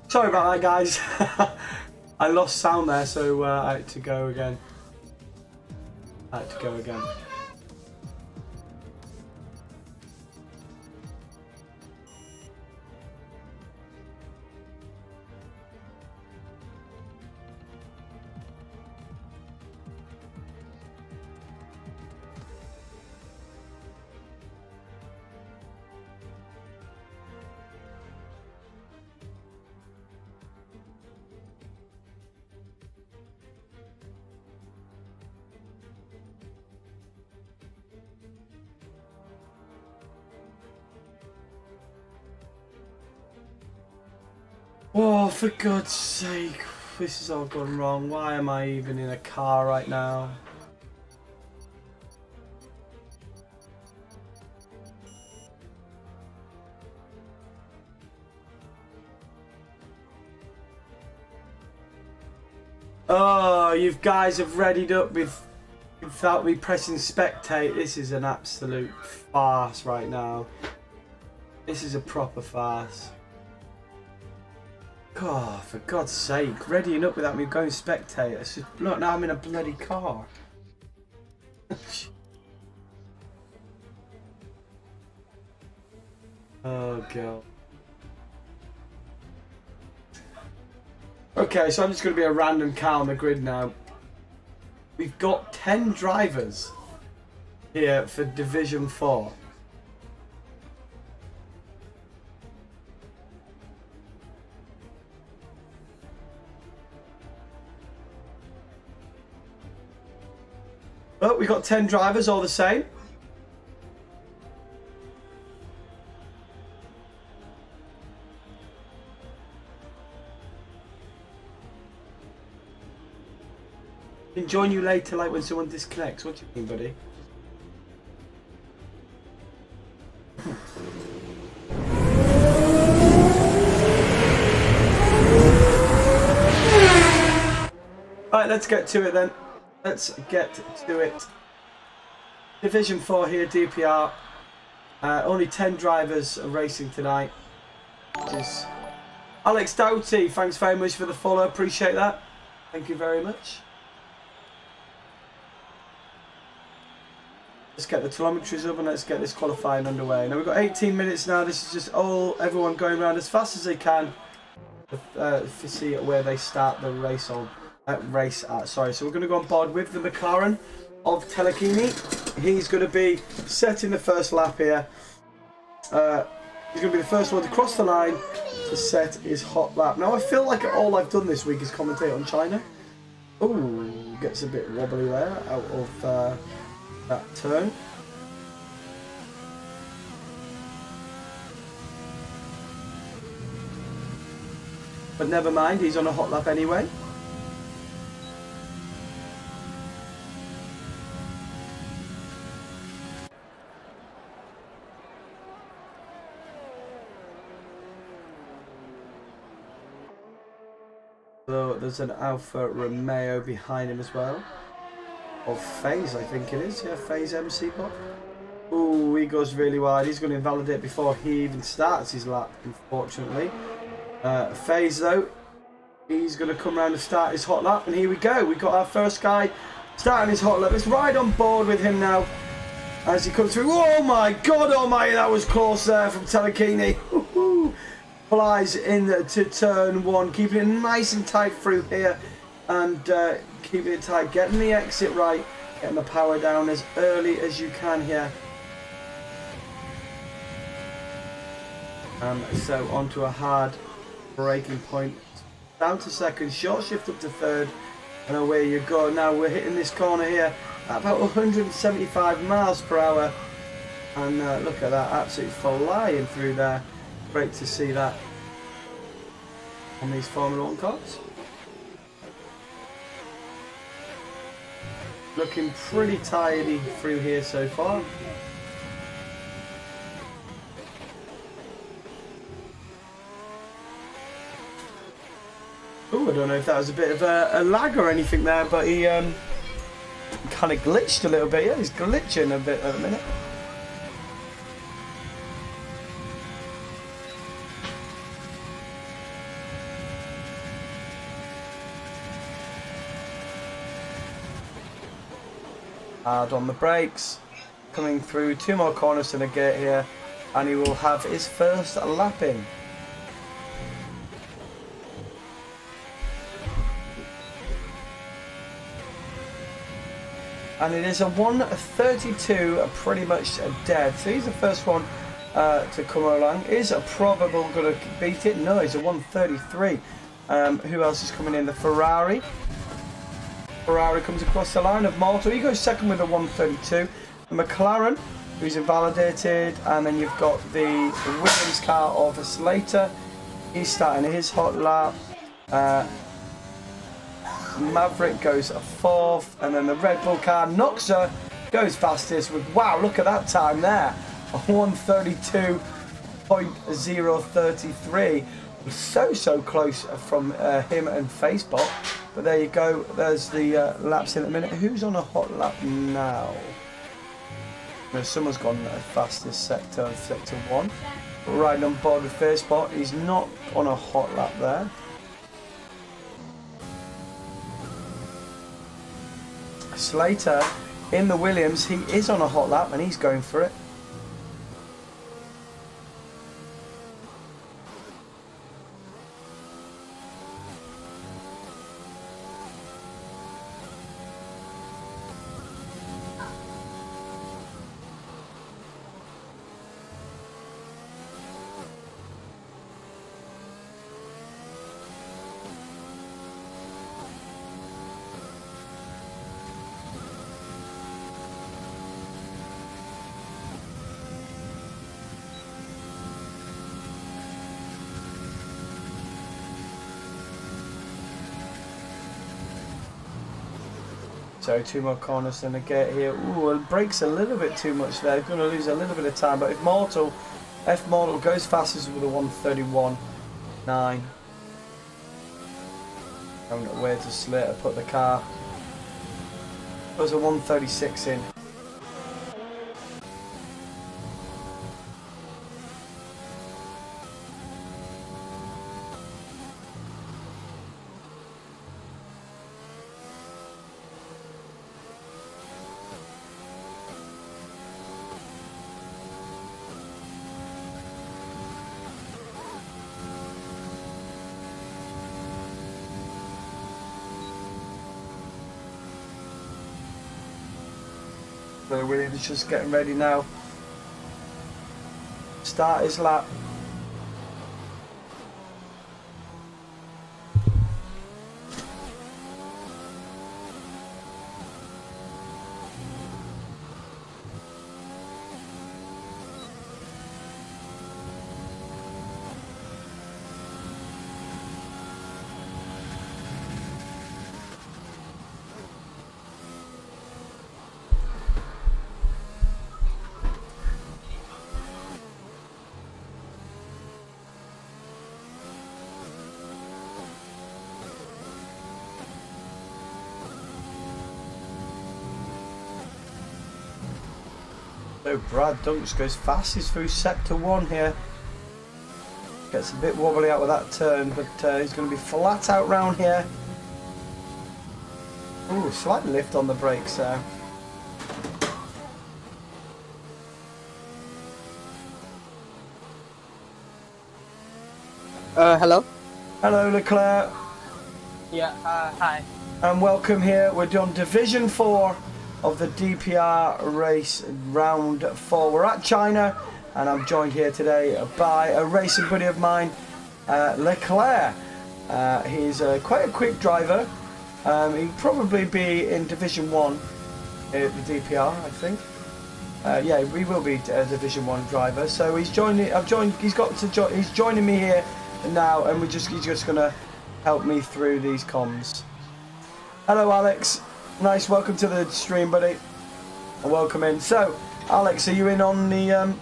Sorry about that, guys. I lost sound there, so I had to go again. Oh, for God's sake, this has all gone wrong. Why am I even in a car right now? Oh, you guys have readied up without me pressing spectate. This is an absolute farce right now. This is a proper farce. God, for God's sake, readying up without me going spectate. It's just, look, now I'm in a bloody car. Oh, God. Okay, so I'm just going to be a random car on the grid now. We've got 10 drivers here for Division 4. Oh, we got 10 drivers all the same. Can join you later, like when someone disconnects. What do you mean, buddy? Right, let's get to it then. Let's get to it. Division 4 here, DPR. Only 10 drivers are racing tonight. Is Alex Doughty, thanks very much for the follow. Appreciate that. Thank you very much. Let's get the telemetries up and let's get this qualifying underway. Now we've got 18 minutes now. This is just everyone going around as fast as they can to see where they start the race on. Sorry, so we're going to go on board with the McLaren of Telechini. He's going to be setting the first lap here. He's going to be the first one to cross the line to set his hot lap. Now I feel like all I've done this week is commentate on China. Ooh, gets a bit wobbly there out of that turn. But never mind, he's on a hot lap anyway. So there's an Alfa Romeo behind him as well. Of FaZe, I think it is. Yeah, FaZe MC Pop. Ooh, he goes really wide. He's going to invalidate before he even starts his lap, unfortunately. FaZe, though, he's going to come around and start his hot lap. And here we go. We've got our first guy starting his hot lap. Let's ride on board with him now as he comes through. Oh, my God almighty, that was close there from Telechini. Flies into turn 1, keeping it nice and tight through here. And keeping it tight, getting the exit right, getting the power down as early as you can here. So onto a hard braking point, down to second, short shift up to third, and away you go. Now we're hitting this corner here at about 175 miles per hour, and look at that, absolutely flying through there. Great to see that on these Formula 1 cars. Looking pretty tidy through here so far. Oh, I don't know if that was a bit of a lag or anything there, but he kind of glitched a little bit. Yeah, he's glitching a bit at the minute. Hard on the brakes. Coming through 2 more corners to the gate here. And he will have his first lap in. And it is a 1:32, pretty much dead. So he's the first one to come along. Is a probable going to beat it? No, it's a 1:33. Who else is coming in? The Ferrari. Ferrari comes across the line of Malta. He goes second with a 1:32. The McLaren, who's invalidated, and then you've got the Williams car of Slater. He's starting his hot lap. Maverick goes 4th, and then the Red Bull car, Noxa, goes fastest with, wow, look at that time there, 1:32.033. So close from him and Facebook, but there you go. There's the laps in a minute. Who's on a hot lap now? No, someone's gone fastest sector 1. Riding on board with Facebook. He's not on a hot lap there. Slater in the Williams, he is on a hot lap and he's going for it. So 2 more corners than the gate here. Ooh, it breaks a little bit too much there. Going to lose a little bit of time. But if F Mortal goes fastest with a 1:31.9. I don't know where to Slater put the car. There's a 1:36 in. So Williams just getting ready now. Start his lap. So Brad Dunks goes fastest through sector 1 here. Gets a bit wobbly out with that turn, but he's going to be flat out round here. Ooh, slight lift on the brakes there. Hello? Hello Leclerc. Yeah, hi. And welcome here. We're on Division 4 of the DPR race round 4. We're at China and I'm joined here today by a racing buddy of mine, Leclerc. He's quite a quick driver. He'd probably be in Division 1 at the DPR, I think. Yeah, we will be a Division 1 driver. So he's joining. He's joining me here now, and he's just gonna help me through these comms. Hello, Alex. Nice, welcome to the stream, buddy. Welcome in. So, Alex, are you in on the? Are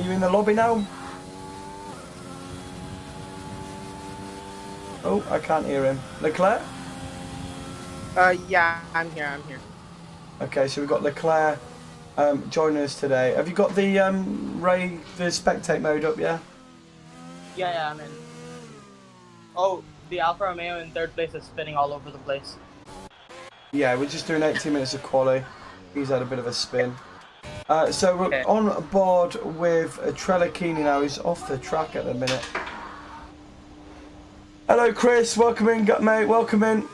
you in the lobby now? Oh, I can't hear him. Leclerc? Yeah, I'm here. Okay, so we've got Leclerc joining us today. Have you got the the spectate mode up? Yeah. Yeah, I'm in. Oh, the Alfa Romeo in 3rd place is spinning all over the place. Yeah, we're just doing 18 minutes of quali. He's had a bit of a spin. So we're Okay. on board with Trelakini now. He's off the track at the minute. Hello, Chris. Welcome in, mate. Welcome in.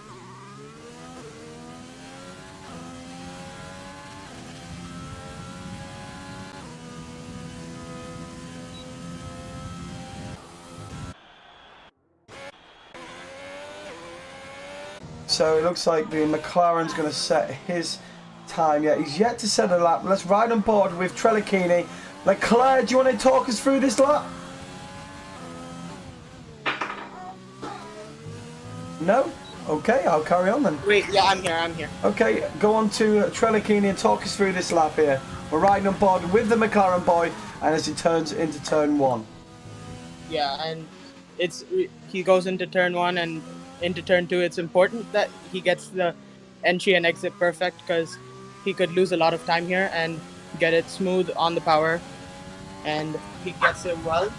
So it looks like the McLaren's going to set his time. Yeah, he's yet to set a lap. Let's ride on board with Trelakini. Leclerc, do you want to talk us through this lap? No? Okay, I'll carry on then. Wait, yeah, I'm here. Okay, go on to Trelakini and talk us through this lap here. We're riding on board with the McLaren boy, and as he turns into turn 1. Yeah, and he goes into turn 1 and into turn 2. It's important that he gets the entry and exit perfect because he could lose a lot of time here and get it smooth on the power, and he gets it well.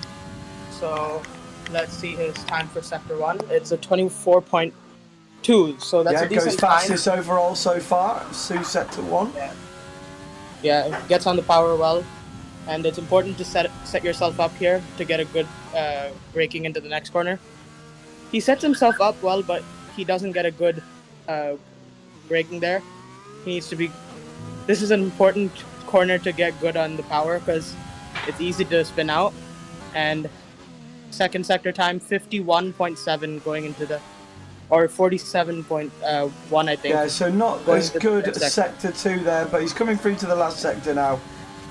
So let's see his time for sector 1. It's a 24.2, so that's a decent goes fastest time overall so far. Sue sector 1. Yeah, it gets on the power well, and it's important to set yourself up here to get a good braking into the next corner. He sets himself up well, but he doesn't get a good braking there. He needs to be. This is an important corner to get good on the power because it's easy to spin out. And second sector time 51.7 going into the, or 47.1 I think. Yeah, so not as good as sector 2 there, but he's coming through to the last sector now.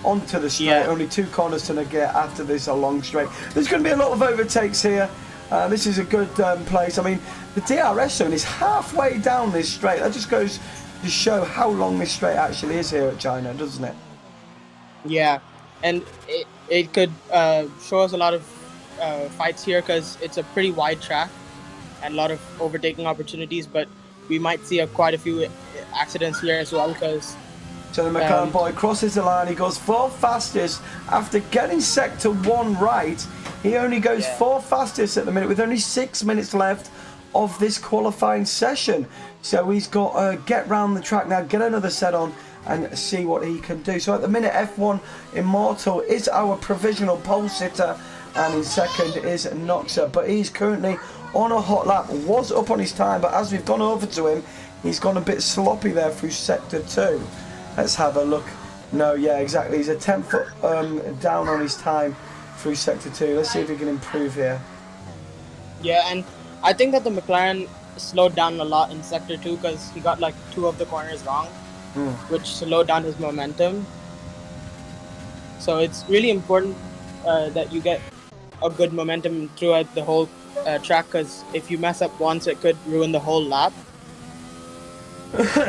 Onto the straight, only 2 corners to get after this, a long straight. There's going to be a lot of overtakes here. This is a good place. I mean, the DRS zone is halfway down this straight. That just goes to show how long this straight actually is here at China, doesn't it? Yeah, and it could show us a lot of fights here because it's a pretty wide track and a lot of overtaking opportunities, but we might see quite a few accidents here as well because... So the McLaren boy crosses the line. He goes 4th fastest after getting sector 1 right. He only goes 4th fastest at the minute with only 6 minutes left of this qualifying session. So he's got to get round the track now, get another set on and see what he can do. So at the minute, F1 Immortal is our provisional pole sitter, and in second is Noxa, but he's currently on a hot lap. Was up on his time, but as we've gone over to him, he's gone a bit sloppy there through sector 2. Let's have a look. No, yeah, exactly. He's a 10th down on his time through sector 2. Let's see if he can improve here. Yeah, and I think that the McLaren slowed down a lot in sector 2 because he got like 2 of the corners wrong, which slowed down his momentum. So it's really important that you get a good momentum throughout the whole track, because if you mess up once, it could ruin the whole lap.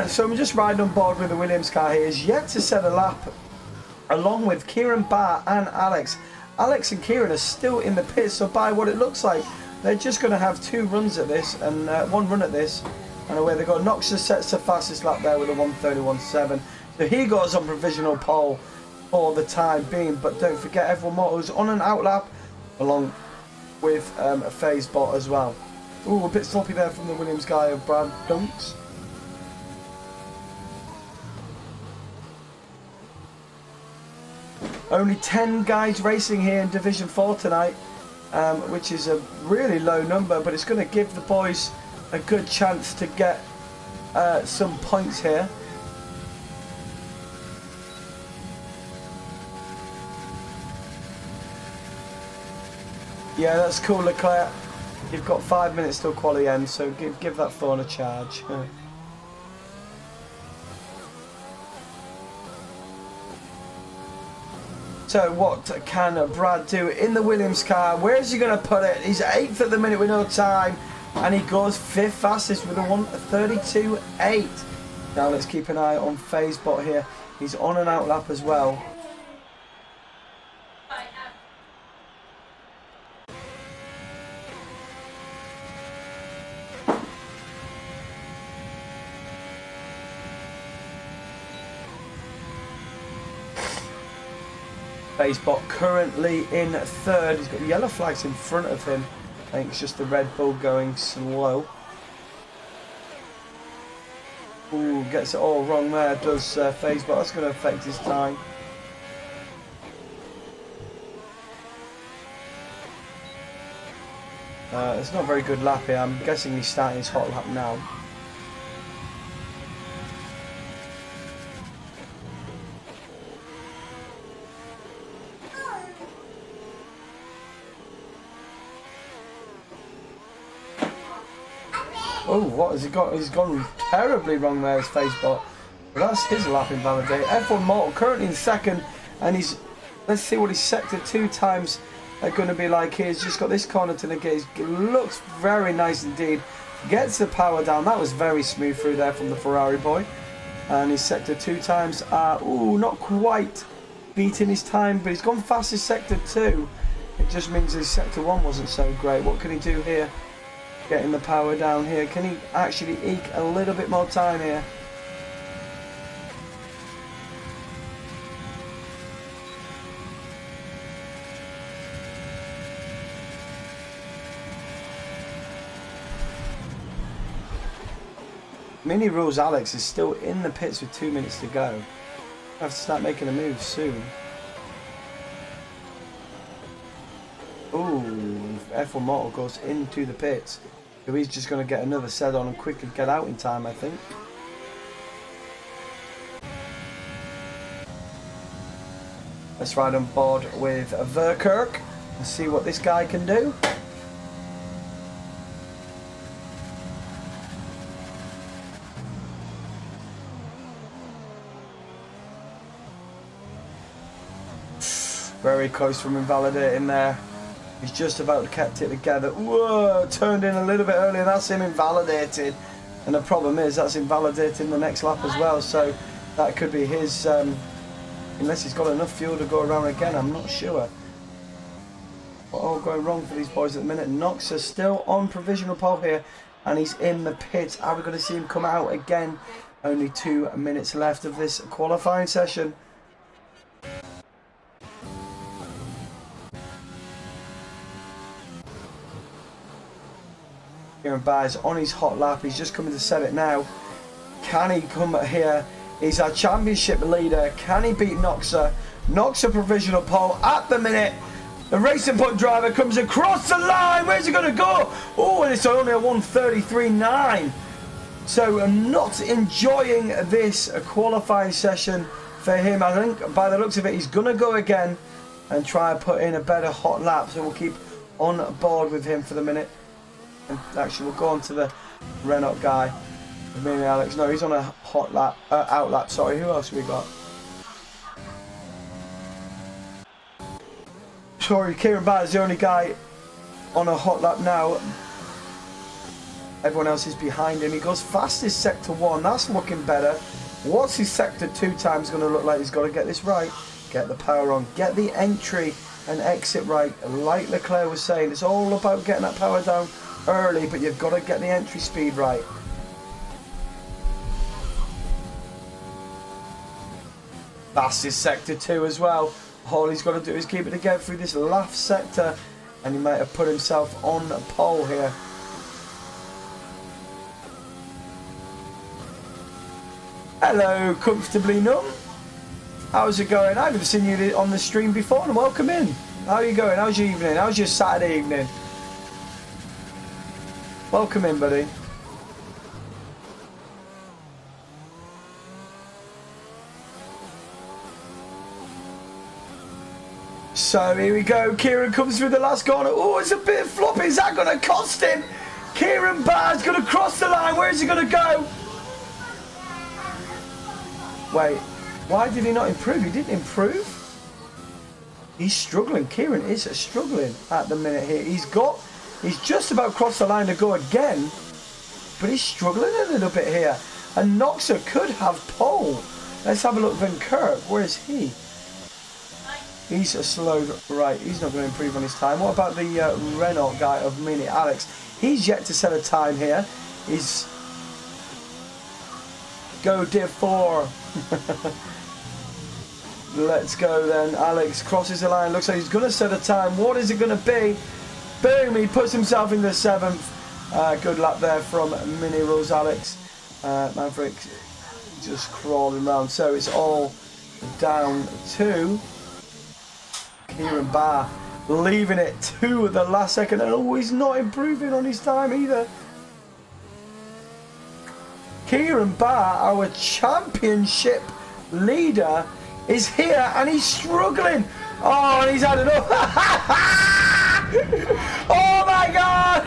So I'm just riding on board with the Williams car here. He's yet to set a lap, along with Kieran Barr and Alex. Alex and Kieran are still in the pits, so by what it looks like, they're just going to have 2 runs at this, and 1 run at this, and away they go. Noxa sets the fastest lap there with a 1:31.7. So he goes on provisional pole for the time being, but don't forget everyone Motors on an out lap, along with a phase bot as well. Ooh, a bit sloppy there from the Williams guy of Brad Dunks. Only 10 guys racing here in Division 4 tonight, which is a really low number, but it's going to give the boys a good chance to get some points here. Yeah, that's cool, Leclerc. You've got 5 minutes till quali end, so give that phone a charge. So what can Brad do in the Williams car? Where is he going to put it? He's 8th at the minute with no time, and he goes 5th fastest with a 1:32.8. Now let's keep an eye on FazeBot here. He's on an out lap as well. FazeBot currently in 3rd. He's got yellow flags in front of him. I think it's just the Red Bull going slow. Ooh, gets it all wrong there, does FaZe, but that's going to affect his time. It's not a very good lap here. I'm guessing he's starting his hot lap now. Oh, what has he got? He's gone terribly wrong there, his FaZe bot. But that's his lap invalidate. F1 Mortal currently in second, and he's, let's see what his sector 2 times are going to be like here. He's just got this corner to negate. It looks very nice indeed. Gets the power down. That was very smooth through there from the Ferrari boy. And his sector 2 times are, ooh, not quite beating his time, but he's gone fast as sector 2. It just means his sector 1 wasn't so great. What can he do here? Getting the power down here. Can he actually eke a little bit more time here? Mini Rules Alex is still in the pits with 2 minutes to go. I have to start making a move soon. Ooh, F1 Mortal goes into the pits. So he's just going to get another set on and quickly get out in time, I think. Let's ride on board with Verkerk and see what this guy can do. Very close from invalidating there. He's just about kept it together. Whoa, turned in a little bit earlier. That's him invalidated. And the problem is that's invalidating the next lap as well. So that could be his, unless he's got enough fuel to go around again. I'm not sure. What all going wrong for these boys at the minute? Knox is still on provisional pole here. And he's in the pits. Are we going to see him come out again? Only 2 minutes left of this qualifying session. Kieran Byers on his hot lap. He's just coming to set it now. Can he come here? He's our championship leader. Can he beat Noxa? Noxa provisional pole at the minute. The Racing Point driver comes across the line. Where's he going to go? Oh, and it's only a 1:33.9. So I'm not enjoying this qualifying session for him. I think by the looks of it, he's going to go again and try and put in a better hot lap. So we'll keep on board with him for the minute. And actually, we'll go on to the Renault guy. Mini Alex. No, he's on a hot lap, out lap. Sorry, who else have we got? Sorry, Kieran Byers is the only guy on a hot lap now. Everyone else is behind him. He goes fastest sector 1. That's looking better. What's his sector 2 times going to look like? He's got to get this right. Get the power on. Get the entry and exit right. Like Leclerc was saying, it's all about getting that power down early, but you've got to get the entry speed right. Fastest sector 2 as well. All he's got to do is keep it together through this last sector, and he might have put himself on a pole here. Hello, Comfortably Numb. How's it going? I haven't seen you on the stream before, and welcome in. How are you going? How's your evening? How's your Saturday evening? Welcome in, buddy. So here we go. Kieran comes through the last corner. Oh, it's a bit floppy. Is that going to cost him? Kieran Byers going to cross the line. Where is he going to go? Wait, why did he not improve? He didn't improve. He's struggling. Kieran is struggling at the minute here. He's just about crossed the line to go again, but he's struggling a little bit here. And Noxa could have pole. Let's have a look. Van Kirk, where is he? He's a slow, right, he's not going to improve on his time. What about the Renault guy of Mini Alex? He's yet to set a time here. He's... Go DIV4. Let's go then. Alex crosses the line. Looks like he's going to set a time. What is it going to be? Boom, he puts himself in the 7th. Good lap there from Mini Rules Alex. Maverick just crawling around. So it's all down to Kieran Barr, leaving it to the last second, and always not improving on his time either. Kieran Barr, our championship leader, is here and he's struggling. Oh, and he's had enough. Oh my God!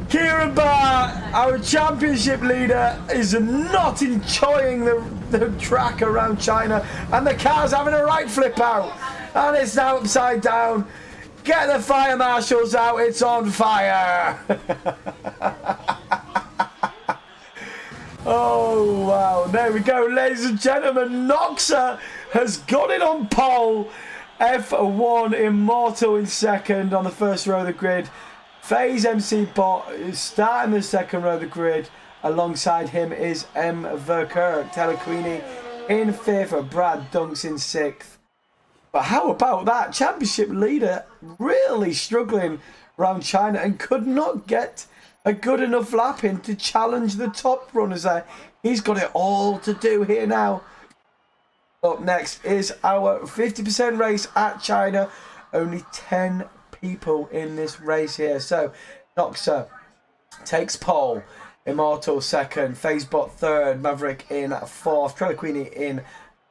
Kieran Barr, our championship leader, is not enjoying the track around China, and the car's having a right flip out, and it's now upside down. Get the fire marshals out, it's on fire. Oh wow, there we go, ladies and gentlemen. Noxa has got it on pole. F1 Immortal in second on the first row of the grid. FaZe MC Bot is starting the second row of the grid. Alongside him is M. Verkerk. Telequeenie in fifth. Brad Dunks in sixth. But how about that? Championship leader really struggling around China and could not get a good enough lap in to challenge the top runners there. He's got it all to do here now. Up next is our 50% race at China. Only 10 people in this race here. So Noxa takes pole. Immortal second. FaZebot third. Maverick in fourth. Telequeenie in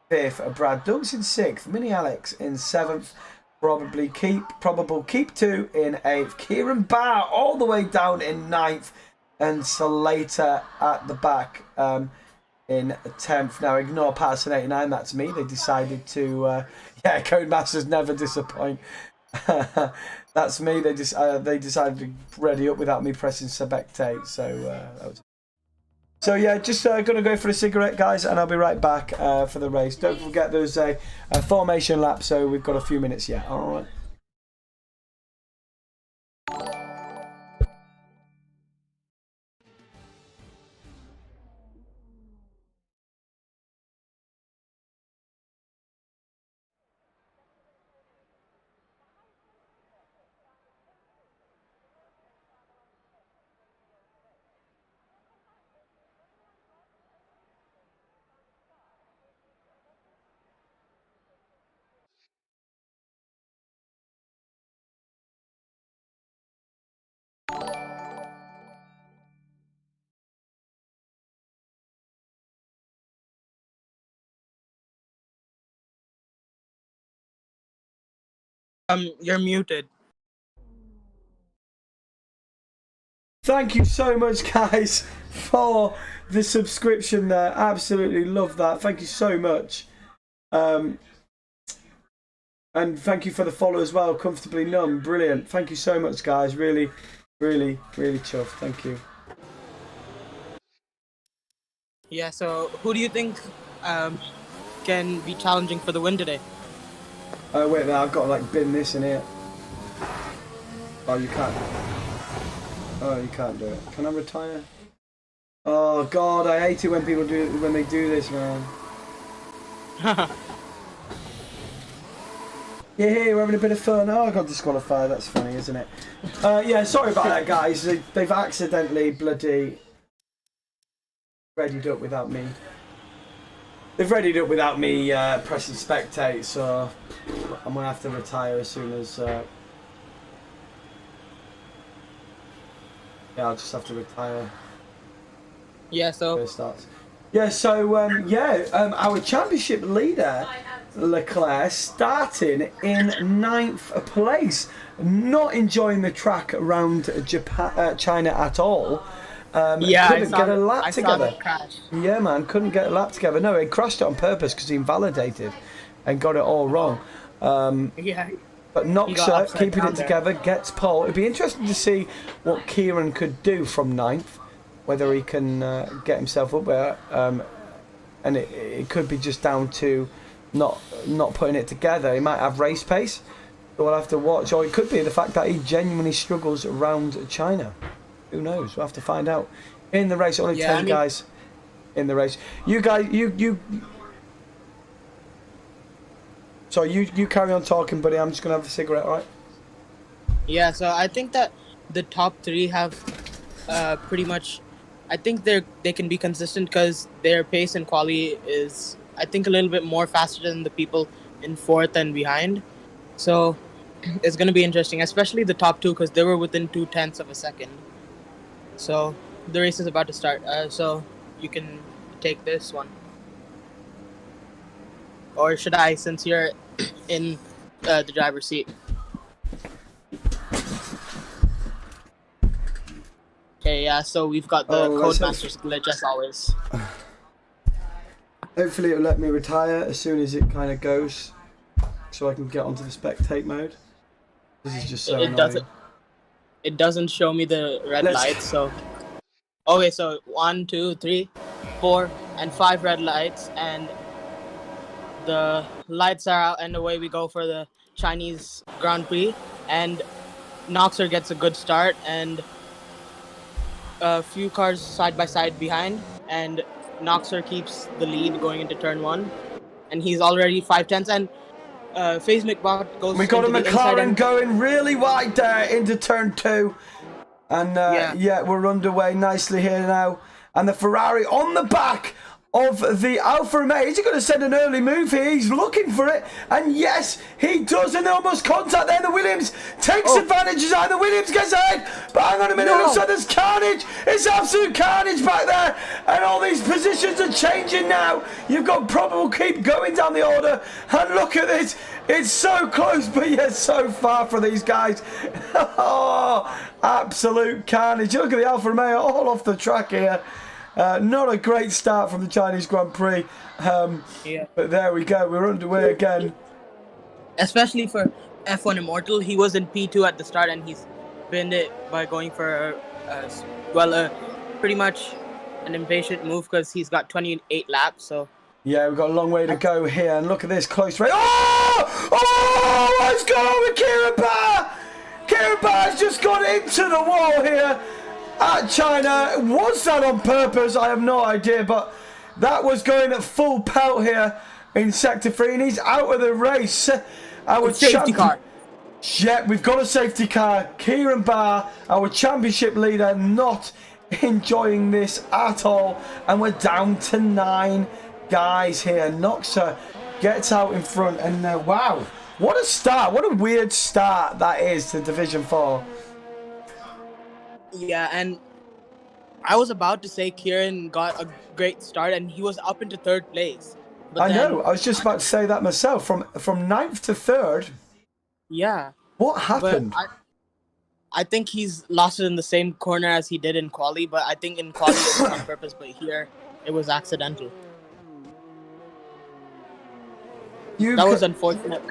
fifth. Brad Dunks in sixth. Mini Alex in seventh. Probable keep two in eighth. Kieran Barr all the way down in ninth, and Slater at the back in 10th. Now ignore Patterson 89, that's me. They decided to yeah, Codemasters never disappoint. That's me. They decided to ready up without me pressing spectate. So that was. So yeah, just gonna go for a cigarette, guys, and I'll be right back for the race. Don't forget there's a formation lap, so we've got a few minutes yet. All right. You're muted. Thank you so much, guys, for the subscription there. Absolutely love that. Thank you so much. And thank you for the follow as well. Comfortably Numb. Brilliant. Thank you so much, guys. Really, really, really chuffed. Thank you. Yeah, so who do you think can be challenging for the win today? Oh, wait there. I've got to, like, bin this in here. Oh, you can't. Oh, you can't do it. Can I retire? Oh, God. I hate it when people when they do this, man. Yeah, we're having a bit of fun. Oh, I got disqualified. That's funny, isn't it? Yeah, sorry about that, guys. They've accidentally bloody readied up without me. They've readied up without me pressing spectate, so I'm going to have to retire as soon as... yeah, I'll just have to retire. Yeah, so... It starts. Yeah, so, our championship leader... Leclerc starting in 9th place, not enjoying the track around China at all. Yeah, couldn't get a lap together. Crash. Yeah, man, couldn't get a lap together. No, he crashed it on purpose because he invalidated and got it all wrong. Yeah. But Noxa, keeping it together, gets pole. It'd be interesting to see what Kieran could do from 9th, whether he can get himself up there. And it could be just down to not putting it together. He might have race pace, so we'll have to watch. Or it could be the fact that he genuinely struggles around China. Who knows? We'll have to find out in the race. Only 10 guys in the race. You guys, so you carry on talking, buddy. I'm just gonna have a cigarette, all right? Yeah, so I think that the top 3 have pretty much I think they can be consistent because their pace in quali is, I think, a little bit more faster than the people in fourth and behind. So it's going to be interesting, especially the top two because they were within 0.2 of a second. So the race is about to start. So you can take this one, or should I, since you're in the driver's seat? Okay, yeah. So we've got the Codemasters glitch as always. Hopefully it'll let me retire as soon as it kind of goes, so I can get onto the spectate mode. This is just so annoying. It doesn't show me the red lights, so. Okay, so 1, 2, 3, 4, and 5 red lights, and the lights are out, and away we go for the Chinese Grand Prix. And Noxer gets a good start, and a few cars side by side behind, and Noxer keeps the lead going into turn 1, and he's already 5/10, and FaZe McBot goes. We got a McLaren going really wide there into turn 2, and yeah, we're underway nicely here now, and the Ferrari on the back of the Alfa Romeo. Is he going to send an early move here? He's looking for it, and yes, he does, and they almost contact there. The Williams takes advantage, and the Williams gets ahead, but hang on a minute, looks like there's carnage. It's absolute carnage back there, and all these positions are changing now. You've got probable keep going down the order, and look at this. It's so close, but yet so far for these guys. Oh, absolute carnage. Look at the Alfa Romeo all off the track here. Not a great start from the Chinese Grand Prix, but there we go. We're underway again. Especially for F1 Immortal, he was in P2 at the start, and he's pinned it by going for pretty much an impatient move because he's got 28 laps. So yeah, we've got a long way to go here, and look at this close race. Oh, let's go with Kieran Barr. Kieran Barr's just gone into the wall here at China. Was that on purpose? I have no idea, but that was going at full pelt here in Sector 3, and he's out of the race. Our safety car. Yeah, we've got a safety car. Kieran Barr, our championship leader, not enjoying this at all, and we're down to 9 guys here. Noxer gets out in front, and wow, what a start. What a weird start that is to Division 4. Yeah, and I was about to say Kieran got a great start, and he was up into 3rd place. But I know. I was just about to say that myself. From 9th to 3rd. Yeah. What happened? I think he's lost it in the same corner as he did in quali, but I think in quali it was on purpose, but here it was accidental. That was unfortunate.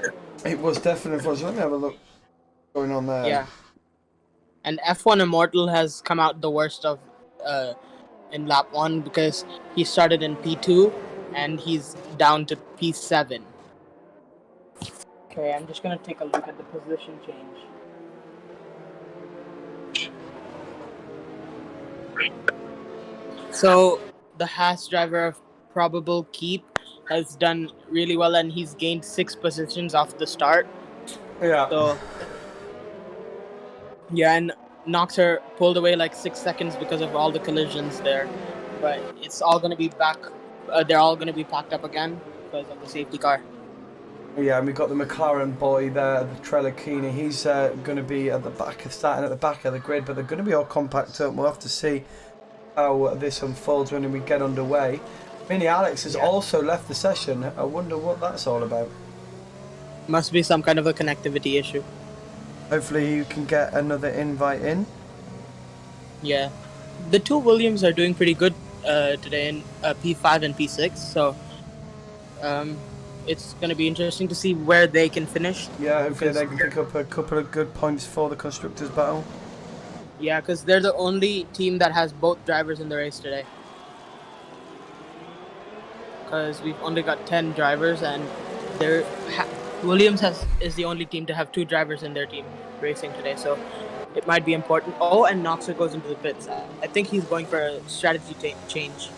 It was definitely unfortunate. Let me have a look going on there. Yeah. And F1 Immortal has come out the worst of in lap 1 because he started in P2 and he's down to P7. Okay, I'm just gonna take a look at the position change. So the Haas driver of probable keep has done really well, and he's gained 6 positions off the start. Yeah. So yeah, and Noxer pulled away like 6 seconds because of all the collisions there, but it's all gonna be back. They're all gonna be packed up again because of the safety car. Yeah, and we've got the McLaren boy there, the Trelakini. He's going to be at the back, starting at the back of the grid, but they're going to be all compact up. We'll have to see how this unfolds when we get underway. Mini Alex has also left the session. I wonder what that's all about. Must be some kind of a connectivity issue. Hopefully you can get another invite in. Yeah. The 2 Williams are doing pretty good today in P5 and P6, so it's going to be interesting to see where they can finish. Yeah, hopefully they can pick up a couple of good points for the Constructors' battle. Yeah, because they're the only team that has both drivers in the race today. Because we've only got 10 drivers, and Williams is the only team to have 2 drivers in their team racing today, so it might be important. Oh, and Noxer goes into the pits. I think he's going for a strategy change.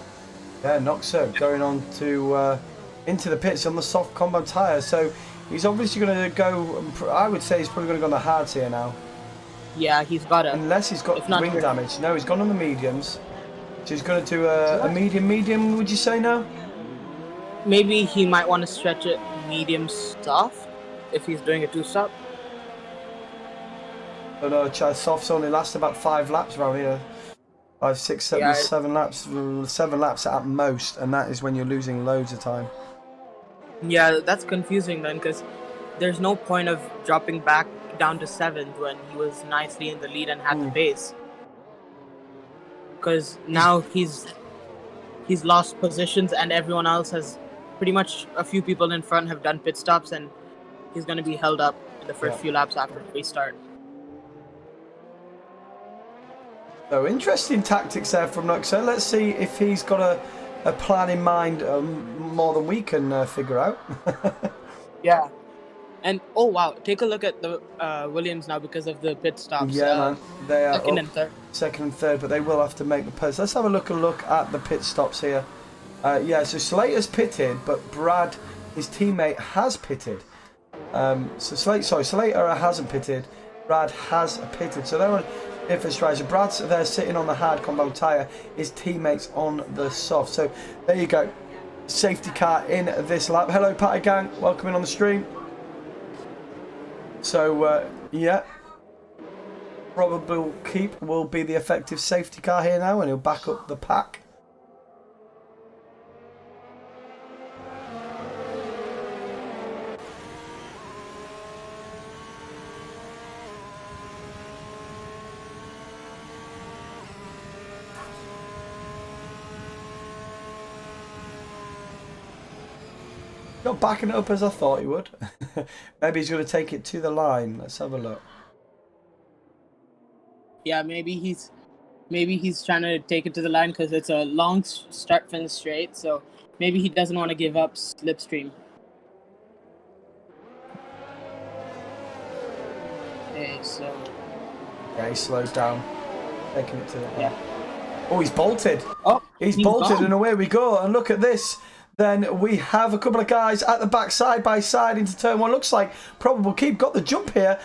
Yeah, Noxer going on to into the pits on the soft combo tyre, so he's obviously going to go. I would say he's probably going to go on the hards here now. Yeah, he's got it. Unless he's got wing damage. No, he's gone on the mediums. So he's going to do a medium, would you say now? Maybe he might want to stretch it medium soft if he's doing a 2-stop. But no, softs only last about 5 laps around here. 5, 6, 7, 7 laps. 7 laps at most, and that is when you're losing loads of time. Yeah, that's confusing then, because there's no point of dropping back down to 7th when he was nicely in the lead and had the pace. Because now he's lost positions, and everyone else has pretty much a few people in front have done pit stops, and he's going to be held up in the first few laps after the restart. So interesting tactics there from Nuxer. Let's see if he's got a plan in mind more than we can figure out. Yeah. And oh wow, take a look at the Williams now because of the pit stops. Yeah, man, they are second and third. Second and third, but they will have to make the post. Let's have a look at the pit stops here. Yeah, so Slater's pitted, but Brad, his teammate, has pitted. Slater hasn't pitted. Brad has pitted. So they're on different strides. Brad's there sitting on the hard compound tyre. His teammates on the soft. So there you go. Safety car in this lap. Hello, Patty Gang. Welcome in on the stream. So, yeah. Probable keep will be the effective safety car here now, and he'll back up the pack. Not backing it up as I thought he would. Maybe he's going to take it to the line. Let's have a look. Yeah, maybe he's trying to take it to the line because it's a long start finish straight. So maybe he doesn't want to give up slipstream. Okay, so yeah, he slowed down, taking it to the line. Yeah. Oh, he's bolted. Oh, he's bolted, gone. And away we go. And look at this. Then we have a couple of guys at the back side by side into turn one. Looks like probable keep got the jump here.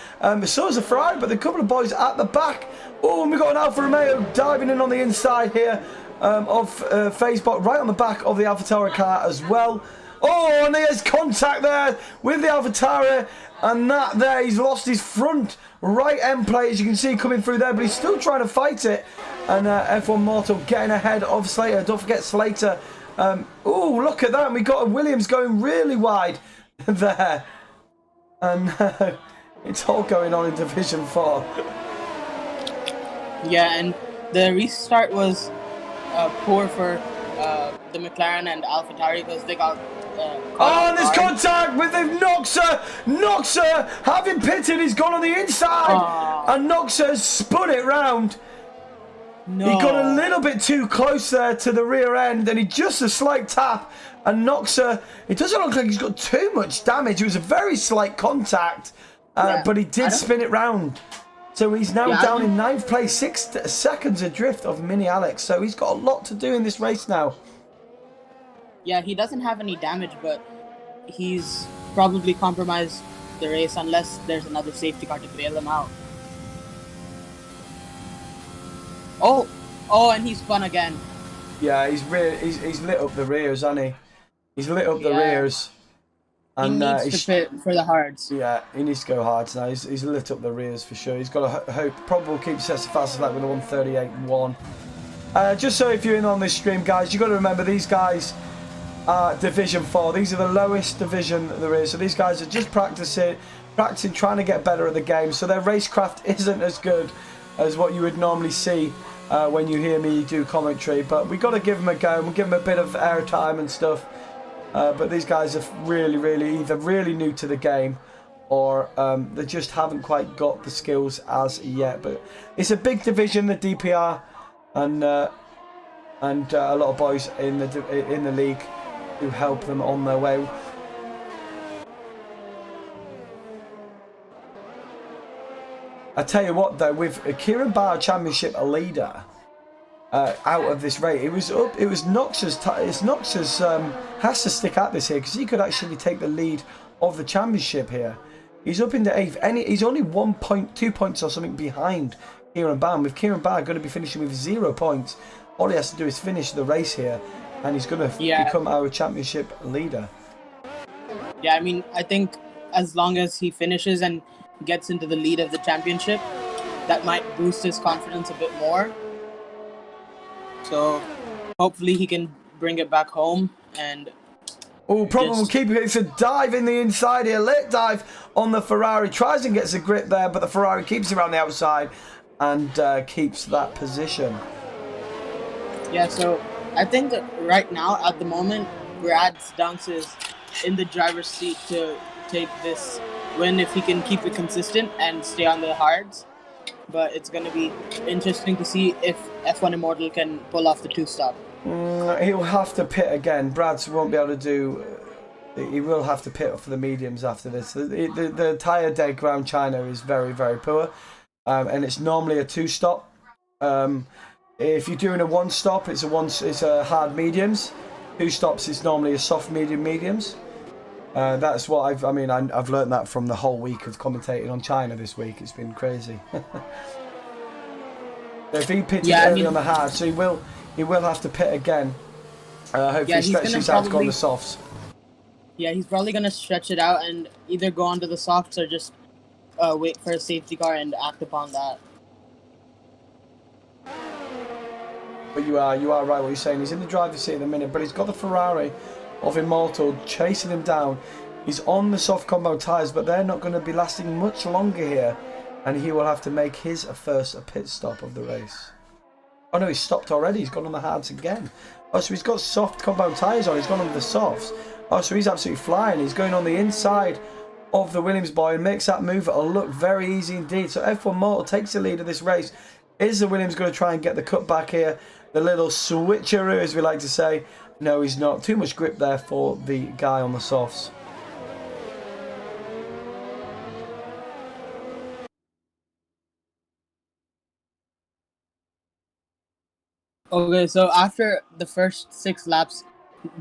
So is a Ferrari, but the couple of boys at the back. Oh, and we've got an Alfa Romeo diving in on the inside here of Phasebot, right on the back of the AlphaTauri car as well. Oh, and there's contact there with the AlphaTauri, and that there, he's lost his front right end plate, as you can see coming through there, but he's still trying to fight it. And F1 Mortal getting ahead of Slater. Don't forget Slater. Oh, look at that. And we got a Williams going really wide there. And it's all going on in Division 4. Yeah, and the restart was poor for the McLaren and AlphaTauri because they got and there's contact with the Noxer. Noxer, having pitted, he's gone on the inside. And Noxer spun it round. No. He got a little bit too close there to the rear end, and he just a slight tap, and Noxer, it doesn't look like he's got too much damage. It was a very slight contact, but he did spin it round. So he's now down in 9th place, 6 seconds adrift of Mini Alex. So he's got a lot to do in this race now. Yeah, he doesn't have any damage, but he's probably compromised the race unless there's another safety car to bail him out. Oh, and he spun again. Yeah, he's lit up the rears, hasn't he? He's lit up the rears. And, he needs to pit for the hards. Yeah, he needs to go hards now. He's lit up the rears for sure. He's got a hope. Probably keep sets the fastest lap with a 1:38.1. Just so if you're in on this stream, guys, you've got to remember these guys are Division 4. These are the lowest division there is. So these guys are just practicing, trying to get better at the game. So their racecraft isn't as good as what you would normally see when you hear me do commentary. But we've got to give them a go. We'll give them a bit of airtime and stuff. But these guys are really either really new to the game or they just haven't quite got the skills as yet. But it's a big division, the DPR, and a lot of boys in the league who help them on their way. I tell you what, though, with Kieran Barr Championship a leader out of this race, it was Noxer's. It's Noxer's has to stick at this here because he could actually take the lead of the championship here. He's up into 8th, and he's only 2 points or something behind Kieran Bam. With Kieran Bam going to be finishing with 0 points, all he has to do is finish the race here, and he's going to become our championship leader. Yeah, I mean, I think as long as he finishes and gets into the lead of the championship, that might boost his confidence a bit more. So hopefully he can bring it back home. And oh, problem with keeping it. It's a dive in the inside here. Late dive on the Ferrari. Tries and gets a grip there, but the Ferrari keeps it around the outside and keeps that position. Yeah, so I think that right now, at the moment, Brad's Dunks is in the driver's seat to take this win if he can keep it consistent and stay on the hards. But it's going to be interesting to see if F1 Immortal can pull off the 2-stop. He'll have to pit again. Brad's won't be able to do. He will have to pit for the mediums after this. The tyre day ground China is very, very poor, and it's normally a 2-stop. If you're doing a 1-stop, it's a hard mediums. 2 stops is normally a soft mediums. That's what I've learned that from the whole week of commentating on China this week. It's been crazy. If he pits early on the hard, so he will have to pit again. Hopefully he stretches out to go on the softs. Yeah, he's probably going to stretch it out and either go onto the softs or just wait for a safety car and act upon that. But you are right what you're saying. He's in the driver's seat at the minute, but he's got the Ferrari of Immortal chasing him down. He's on the soft compound tyres, but they're not going to be lasting much longer here, and he will have to make his first pit stop of the race. Oh no, he's stopped already. He's gone on the hards again. Oh, so he's got soft compound tyres on. He's gone on the softs. Oh, so he's absolutely flying. He's going on the inside of the Williams boy and makes that move. It'll look very easy indeed. So F1 Mortal takes the lead of this race. Is the Williams going to try and get the cut back here? The little switcheroo, as we like to say. No, he's not. Too much grip there for the guy on the softs. Okay, so after the first 6 laps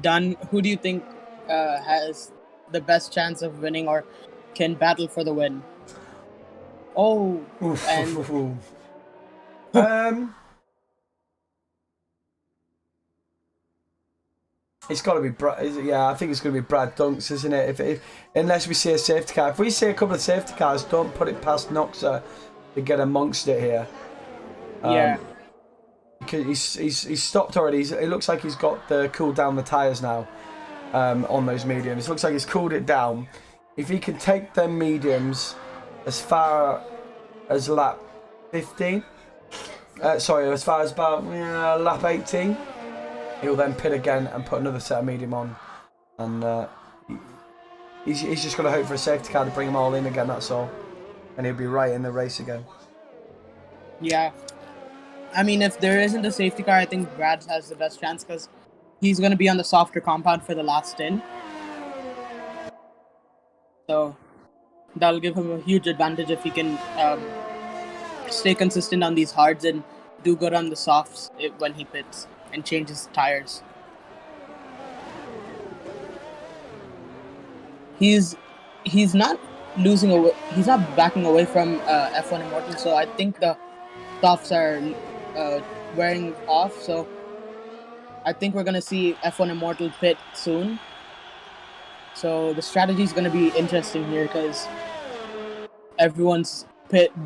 done, who do you think has the best chance of winning or can battle for the win? Oh, it's got to be yeah, I think it's going to be Brad Dunks, isn't it? If unless we see a safety car. If we see a couple of safety cars, don't put it past Noxa to get amongst it here. Yeah. Because he's stopped already. It looks like he's got the cooled down the tyres now on those mediums. It looks like he's cooled it down. If he can take them mediums as far as lap 15, as far as about lap 18, he'll then pit again and put another set of medium on. And he's just got to hope for a safety car to bring them all in again, that's all. And he'll be right in the race again. Yeah. I mean, if there isn't a safety car, I think Brad has the best chance because he's going to be on the softer compound for the last stint. So that'll give him a huge advantage if he can stay consistent on these hards and do good on the softs when he pits and changes tires. He's not losing away. He's not backing away from F1 Immortal. So I think the softs are wearing off. So I think we're gonna see F1 Immortal pit soon. So the strategy is gonna be interesting here because everyone's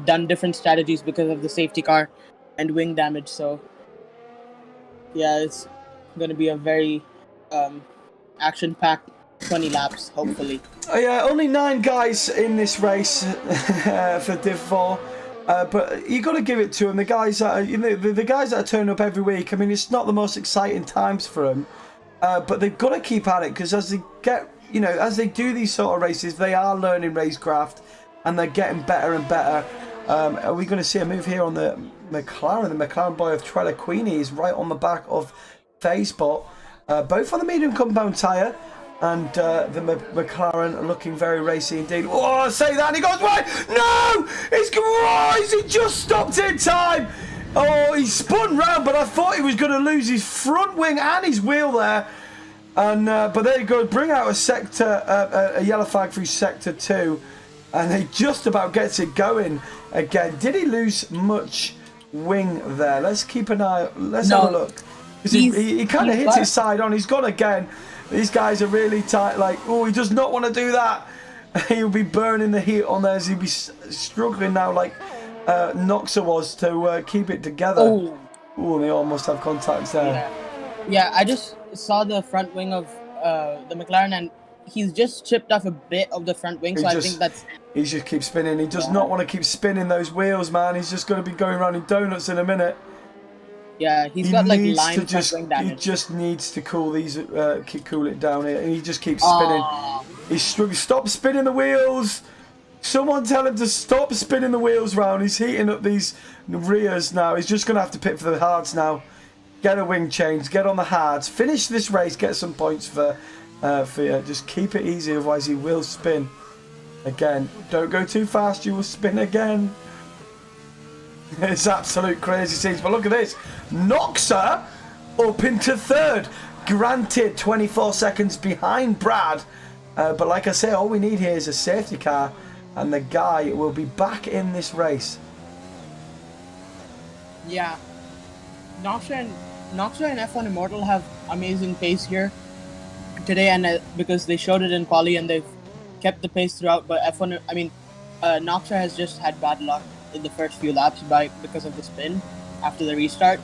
done different strategies because of the safety car and wing damage. So yeah, it's gonna be a very action-packed 20 laps, hopefully. Yeah, only 9 guys in this race for DIV4. But you got to give it to them. The guys that are, the guys that are turning up every week. I mean, it's not the most exciting times for them, but they've got to keep at it because as they get, as they do these sort of races, they are learning racecraft and they're getting better and better. Are we going to see a move here on the McLaren? The McLaren boy of Trella Queenie is right on the back of Facebook, both on the medium compound tyre. And the McLaren looking very racy indeed. Oh, I say that, and he goes wide. No! He just stopped in time. Oh, he spun round, but I thought he was going to lose his front wing and his wheel there. And but there you go, bring out a yellow flag through sector 2, and he just about gets it going. again. Did he lose much wing there? Let's keep an eye. Let's No. have a look. Because he kind of hits his side on. He's gone again. These guys are really tight. Like, oh, he does not want to do that. He'll be burning the heat on there as he'll be struggling now, like Noxa was, to keep it together. Oh, they almost have contacts there. Yeah, I just saw the front wing of the McLaren, and he's just chipped off a bit of the front wing, I think that's... He just keeps spinning. He does not want to keep spinning those wheels, man. He's just going to be going around in donuts in a minute. Yeah, he's got like line front wing damage. He just needs to cool it down here, and he just keeps spinning. He's struggling. Stop spinning the wheels! Someone tell him to stop spinning the wheels round. He's heating up these rears now. He's just going to have to pit for the hards now. Get a wing change. Get on the hards. Finish this race. Get some points for you. Just keep it easy, otherwise he will spin again. Don't go too fast. You will spin again. It's absolute crazy scenes. But look at this. Noxa up into third. Granted, 24 seconds behind Brad. But like I say, all we need here is a safety car, and the guy will be back in this race. Yeah. Noxa and F1 Immortal have amazing pace here today, and because they showed it in quali and they've kept the pace throughout. But Noxa has just had bad luck in the first few laps because of the spin after the restart.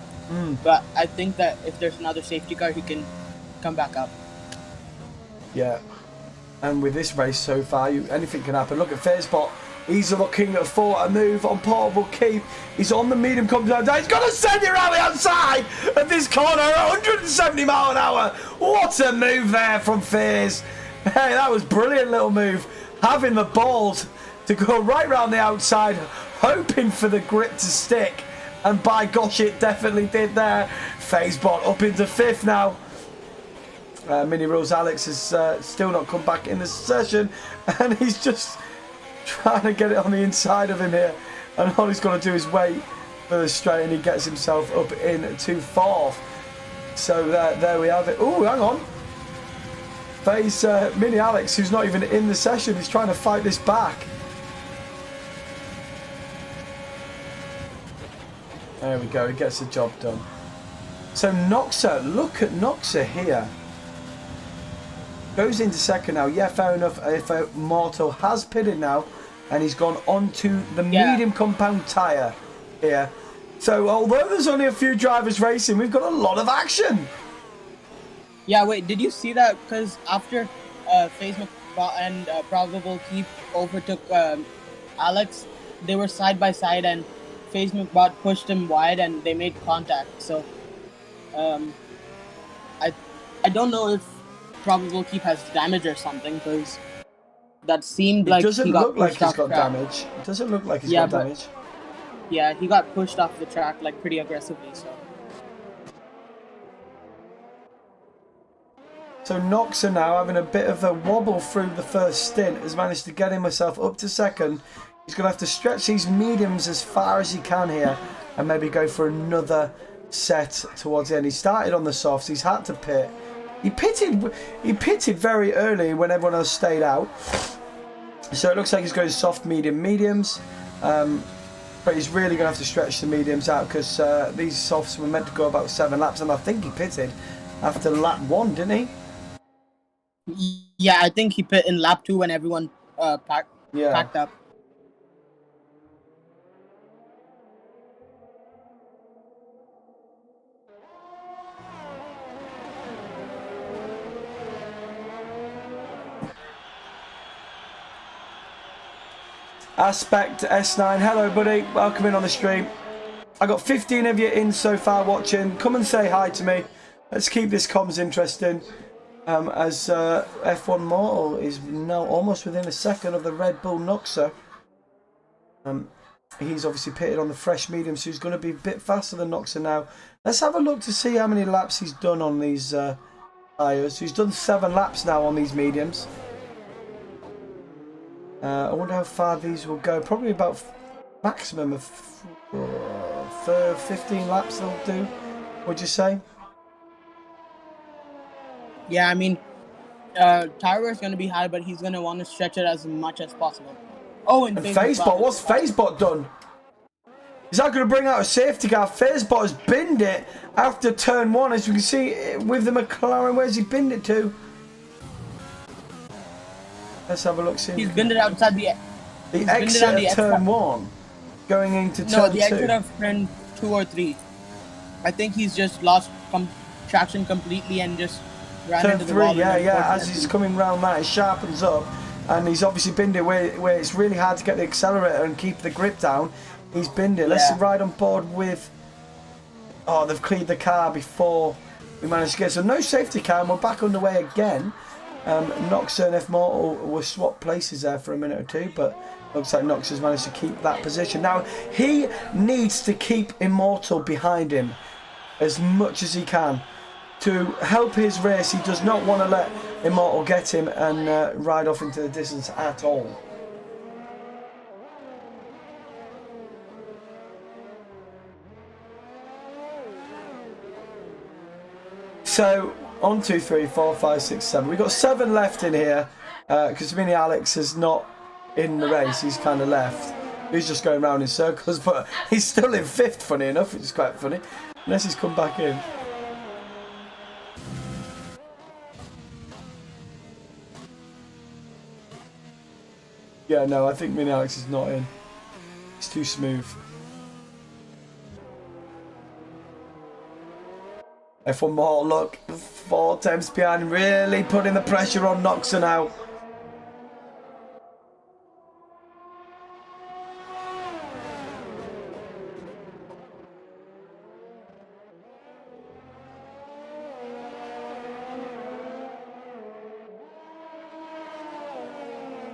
But I think that if there's another safety car, he can come back up. Yeah. And with this race so far, anything can happen. Look at Fairsbot. He's looking for a move on portable keep. He's on the medium compound. He's got to send it around the outside of this corner at 170 mile an hour. What a move there from Fairs. Hey, that was brilliant little move. Having the balls to go right round the outside, hoping for the grip to stick. And by gosh, it definitely did there. Fairsbot up into fifth now. Mini Rules Alex has still not come back in the session, and he's just trying to get it on the inside of him here, and all he's got to do is wait for the straight, and he gets himself up into fourth. So there we have it. Oh, hang on. Face Mini Alex, who's not even in the session, is trying to fight this back. There we go, he gets the job done. So Noxa, look at Noxa here. Goes into second now. Yeah, fair enough. If Mortal has pitted now, and he's gone onto the medium compound tyre here. So although there's only a few drivers racing, we've got a lot of action. Yeah, wait, did you see that? Because after FaZe McBot and Probable Keep overtook Alex, they were side by side, and FaZe McBot pushed him wide, and they made contact. So I don't know if Probable Keep has damage or something, because that seemed like he got pushed off the track. Damage. It doesn't look like he's got damage. Yeah, he got pushed off the track like pretty aggressively. So Noxa now having a bit of a wobble through the first stint, has managed to get himself up to second. He's going to have to stretch these mediums as far as he can here, and maybe go for another set towards the end. He started on the softs. He's had to pit. He pitted very early when everyone else stayed out. So it looks like he's going soft, medium, mediums. But he's really going to have to stretch the mediums out, because these softs were meant to go about 7 laps, and I think he pitted after lap 1, didn't he? Yeah, I think he pit in lap 2 when everyone packed up. Aspect S9, hello buddy, welcome in on the stream. I got 15 of you in so far watching. Come and say hi to me. Let's keep this comms interesting. As F1 Mortal is now almost within a second of the Red Bull Noxa. He's obviously pitted on the fresh medium, so he's going to be a bit faster than Noxa now. Let's have a look to see how many laps he's done on these tyres. He's done 7 laps now on these mediums. I wonder how far these will go. Probably about maximum of 15 laps they'll do, would you say? Yeah, I mean, tire wear is going to be high, but he's going to want to stretch it as much as possible. Oh, and FaZebot, what's FaZebot done? Is that going to bring out a safety car? Fairsbot has binned it after turn 1, as you can see with the McLaren. Where's he binned it to? Let's have a look. See, he's binned it outside the exit of turn 1, going into turn 2. No, the exit of turn 2 or 3. I think he's just lost traction completely and just ran turn into the 3, wall. yeah. As he's coming round that, it sharpens up, and he's obviously binned it where it's really hard to get the accelerator and keep the grip down. He's binned it. Let's ride on board with... Oh, they've cleared the car before we managed to get... So no safety car, and we're back underway again. Noxa and F-Mortal were swapped places there for a minute or two, but looks like Nox has managed to keep that position. Now, he needs to keep Immortal behind him as much as he can to help his race. He does not want to let Immortal get him and ride off into the distance at all. So, 1, 2, 3, 4, 5, 6, 7. We've got 7 left in here because Mini Alex is not in the race. He's kind of left. He's just going around in circles, but he's still in 5th, funny enough, which is quite funny. Unless he's come back in. Yeah, no, I think Mini Alex is not in. It's too smooth. F1 more, look, 4 temps behind, really putting the pressure on Noxa now.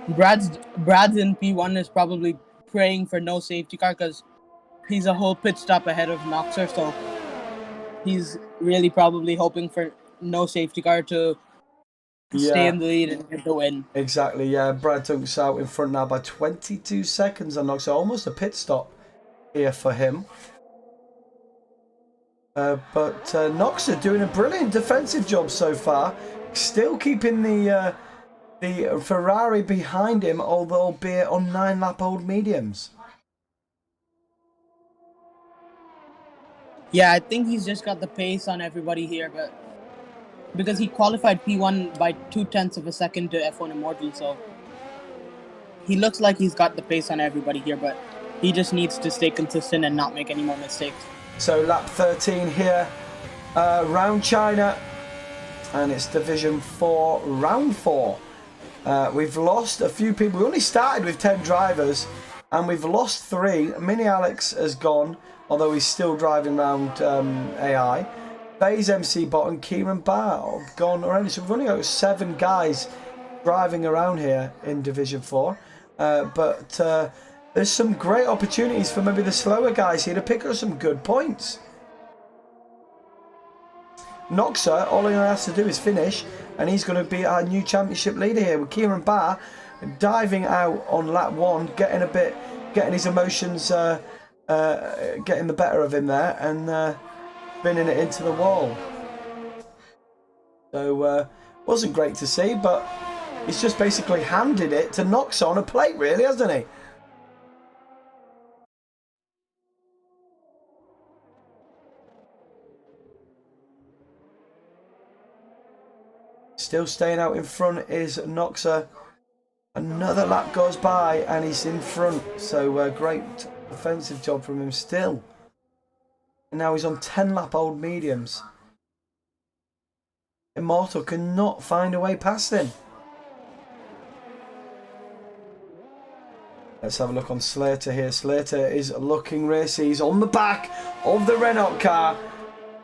Brad's in P1 is probably praying for no safety car because he's a whole pit stop ahead of Noxer, so he's really probably hoping for no safety car to stay in the lead and get the win. Exactly, yeah. Brad Tunk's out in front now by 22 seconds on Noxer. Almost a pit stop here for him. But Noxer doing a brilliant defensive job so far. Still keeping the Ferrari behind him, although albeit on 9-lap-old mediums. Yeah, I think he's just got the pace on everybody here, but because he qualified P1 by 0.2 of a second to F1 Immortal, so he looks like he's got the pace on everybody here, but he just needs to stay consistent and not make any more mistakes. So lap 13 here, round China, and it's Division 4, round 4. We've lost a few people. We only started with 10 drivers, and we've lost 3. Mini Alex has gone, although he's still driving around AI. FaZe MC Bot and Kieran Barr have gone already. So we've only got 7 guys driving around here in Division 4. But there's some great opportunities for maybe the slower guys here to pick up some good points. Noxa, all he has to do is finish, and he's going to be our new championship leader here with Kieran Barr diving out on lap 1, getting his emotions, getting the better of him there, and spinning it into the wall. So wasn't great to see, but he's just basically handed it to Noxa on a plate, really, hasn't he? Still staying out in front is Noxa. Another lap goes by and he's in front. So great defensive job from him still. And now he's on 10-lap-old mediums. Immortal cannot find a way past him. Let's have a look on Slater here. Slater is looking racy. He's on the back of the Renault car.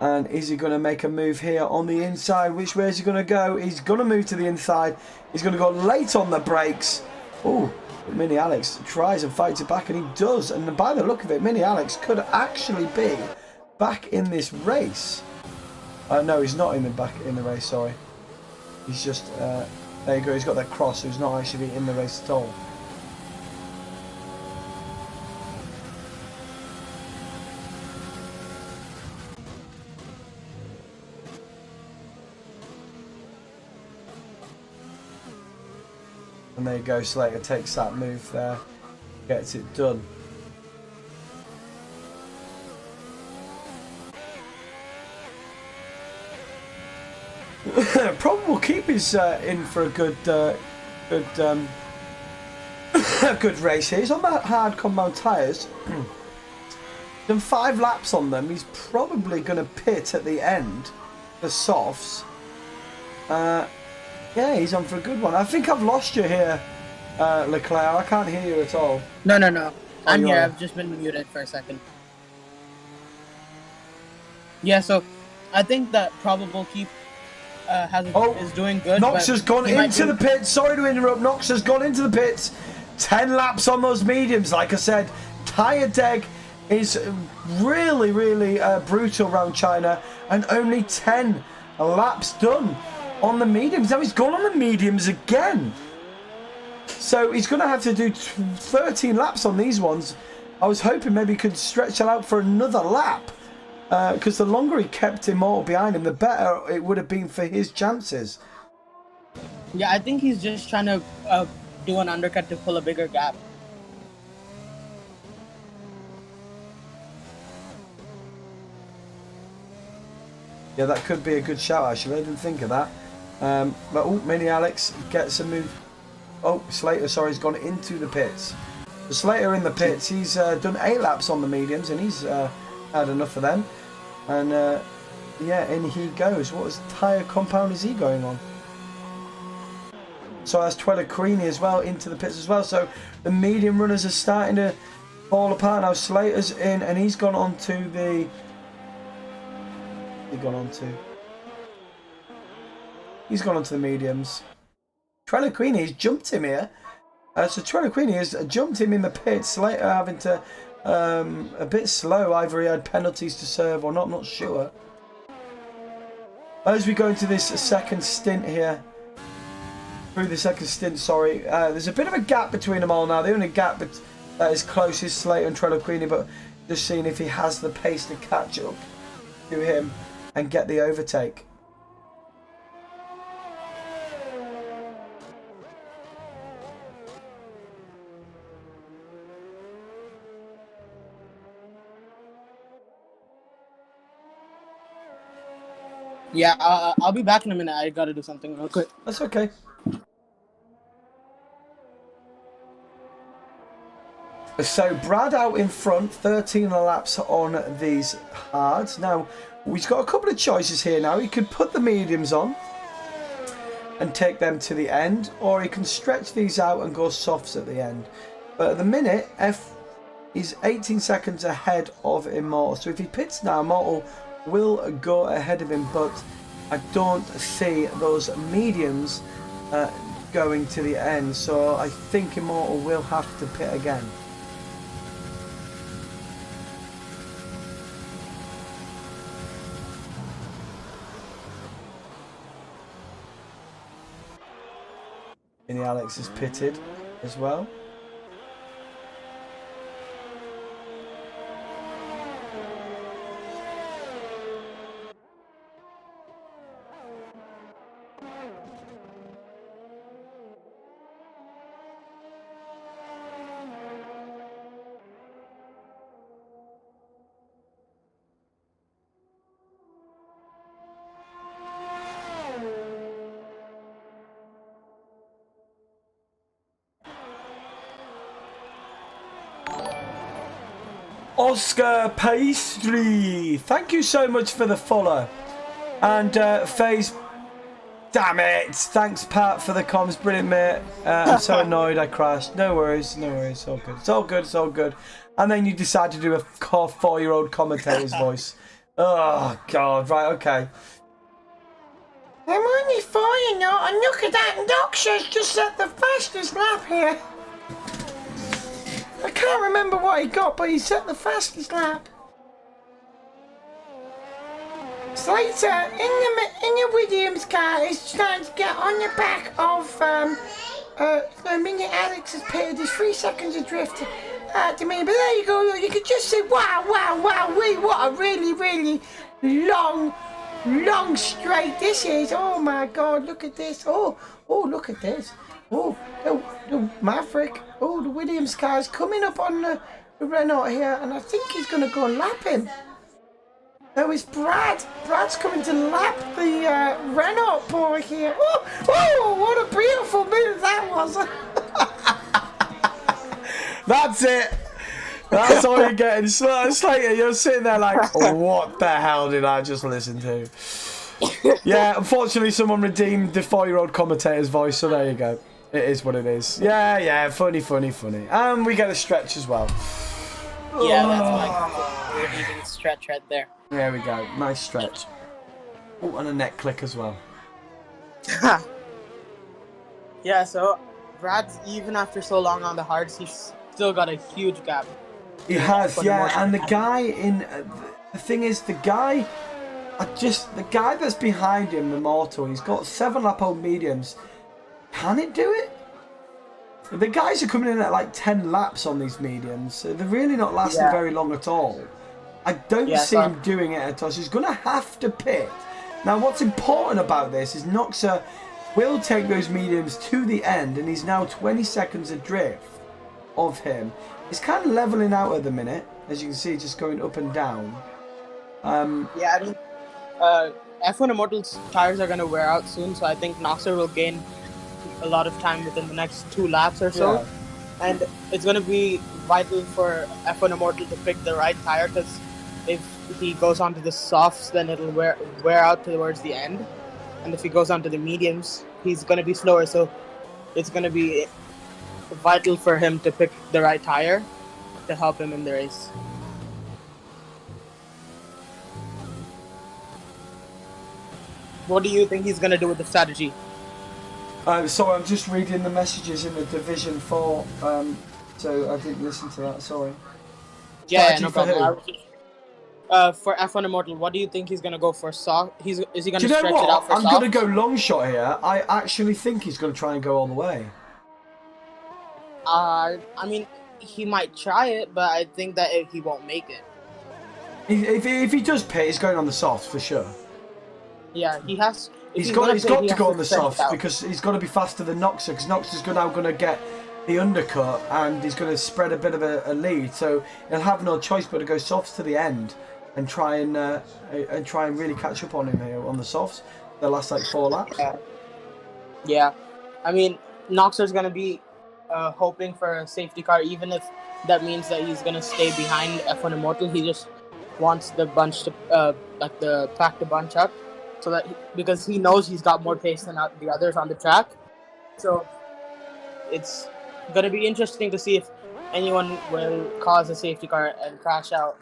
And is he going to make a move here on the inside? Which way is he going to go? He's going to move to the inside. He's going to go late on the brakes. Oh, Mini Alex tries and fights it back, and he does. And by the look of it, Mini Alex could actually be back in this race. No, he's not back in the race, sorry. He's just, there you go, he's got that cross, so he's not actually in the race at all. And there you go, Slater takes that move there, gets it done. Probable keep is in for a good good race here. He's on the hard compound tyres. Done 5 laps on them. He's probably going to pit at the end, the softs. Yeah, he's on for a good one. I think I've lost you here, Leclerc. I can't hear you at all. No. I'm here. I've just been muted for a second. Yeah, so I think that probable keep is doing good. Knox has gone into the pits. Sorry to interrupt. Knox has gone into the pits. 10 laps on those mediums. Like I said, tyre deg is really, really brutal around China, and only 10 laps done on the mediums. Now he's gone on the mediums again, so he's going to have to do 13 laps on these ones. I was hoping maybe he could stretch it out for another lap, because the longer he kept Immortal behind him, the better it would have been for his chances. Yeah, I think he's just trying to do an undercut to pull a bigger gap. Yeah, that could be a good shout, actually. I didn't think of that. But, Mini Alex gets a move. Oh, Slater, sorry, has gone into the pits. So Slater in the pits. He's done 8 laps on the mediums, and he's had enough of them. And, yeah, in he goes. What tyre compound is he going on? So that's Twelakrini as well into the pits as well. So the medium runners are starting to fall apart now. Slater's in, and he's gone on to the... He's gone on to the mediums. Twelakrini has jumped him here. So Twelakrini has jumped him in the pits. Slater having to a bit slow. Either he had penalties to serve or not. I'm not sure. As we go into this second stint here. Through the second stint, sorry. There's a bit of a gap between them all now. The only gap that is close is Slater and Twelakrini, but just seeing if he has the pace to catch up to him and get the overtake. Yeah, I'll be back in a minute. I gotta do something real quick. That's okay. So Brad out in front, 13 laps on these hards. Now, he's got a couple of choices here now. He could put the mediums on and take them to the end, or he can stretch these out and go softs at the end. But at the minute, F is 18 seconds ahead of Immortal. So if he pits now, Immortal will go ahead of him, but I don't see those mediums going to the end. So I think Immortal will have to pit again. And Alex is pitted as well. Oscar Pastry, thank you so much for the follow. And FaZe, damn it, thanks Pat for the comms, brilliant mate. I'm so annoyed I crashed. No worries, it's all good. It's all good. And then you decide to do a 4-year-old commentator's voice. Oh god, right, okay. I'm only 4, you know, and look at that, Noxia's just set the fastest lap here. I can't remember what he got, but he set the fastest lap. Slater in the Williams car is trying to get on the back of Mini Alex has pitted. There's 3 seconds adrift to me, but there you go. You can just see wow, what a really long straight this is. Oh my god, look at this. Oh look at this. Oh, the Maverick. Oh, the Williams car is coming up on the Renault here, and I think he's going to go and lap him. Oh, it's Brad. Brad's coming to lap the Renault boy here. Oh, oh, what a beautiful move that was. That's it. That's all you're getting. Slater, you're sitting there like, what the hell did I just listen to? Yeah, unfortunately, someone redeemed the 4-year-old commentator's voice, so there you go. It is what it is. Yeah, funny. And we get a stretch as well. Yeah, that's why we're using a stretch right there. There we go. Nice stretch. Oh, and a neck click as well. Yeah, so Brad's, even after so long on the hards, he's still got a huge gap. He has, yeah. And the guy in... the thing is, the guy that's behind him, the Mortal, he's got 7-lap-old mediums. Can it do it? The guys are coming in at like 10 laps on these mediums, so they're really not lasting very long at all. I don't see him doing it at all. So he's going to have to pit. Now, what's important about this is Noxa will take those mediums to the end, and he's now 20 seconds adrift of him. It's kind of leveling out at the minute, as you can see, just going up and down. Yeah, I mean, F1 Immortal's tires are going to wear out soon, so I think Noxer will gain a lot of time within the next 2 laps or so. Yeah. And it's going to be vital for F1 Immortal to pick the right tire, because if he goes onto the softs, then it'll wear out towards the end. And if he goes onto the mediums, he's going to be slower, so it's going to be vital for him to pick the right tire to help him in the race. What do you think he's going to do with the strategy? Sorry, I'm just reading the messages in the Division 4, so I didn't listen to that, sorry. Yeah, no problem. For F1 Immortal, what do you think he's going to go for? Is he going to stretch it out for I'm going to go long shot here. I actually think he's going to try and go all the way. I mean, he might try it, but I think that he won't make it. If he does pit, he's going on the softs for sure. Yeah, he has. He's got to go on the softs because he's got to be faster than Noxa, because Noxa's now going to get the undercut and he's going to spread a bit of a lead. So he'll have no choice but to go softs to the end and try and really catch up on him here on the softs. The last like 4 laps. Yeah. I mean, Noxer's going to be hoping for a safety car, even if that means that he's going to stay behind F1 Immortal. He just wants the bunch to the pack to bunch up, so that because he knows he's got more pace than the others on the track. So it's going to be interesting to see if anyone will cause a safety car and crash out.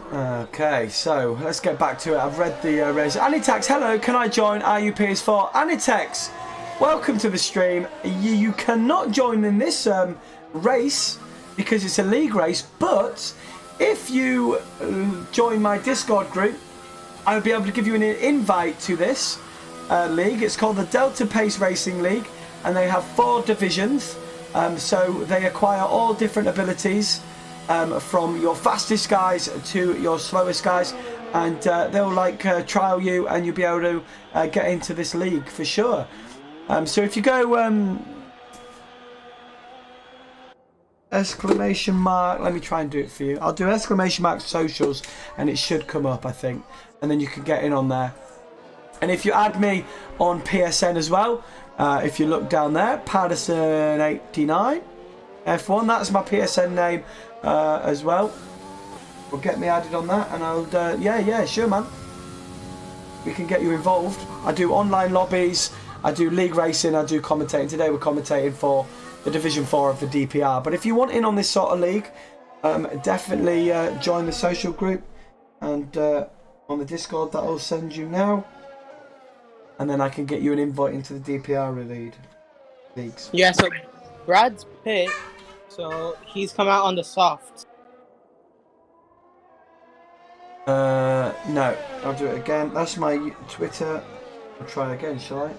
Okay, so let's get back to it. I've read the race. Anitex, hello, can I join RUPS4? Anitex, welcome to the stream. You cannot join in this race because it's a league race, but if you join my Discord group, I'll be able to give you an invite to this league. It's called the Delta Pace Racing League, and they have 4 divisions, so they acquire all different abilities. From your fastest guys to your slowest guys, and they'll trial you, and you'll be able to get into this league for sure. So if you go exclamation mark, let me try and do it for you. I'll do exclamation mark socials, and it should come up, I think, and then you can get in on there. And if you add me on PSN as well, if you look down there, Patterson89 F1, that's my PSN name. As well, will get me added on that, and I'll yeah, sure, man, we can get you involved. I do online lobbies, I do league racing, I do commentating. Today we're commentating for the Division 4 of the DPR, but if you want in on this sort of league, definitely join the social group, and on the Discord that I'll send you now, and then I can get you an invite into the DPR leagues. Yeah, so Brad's pit. So he's come out on the soft. No, I'll do it again. That's my Twitter. I'll try again, shall I?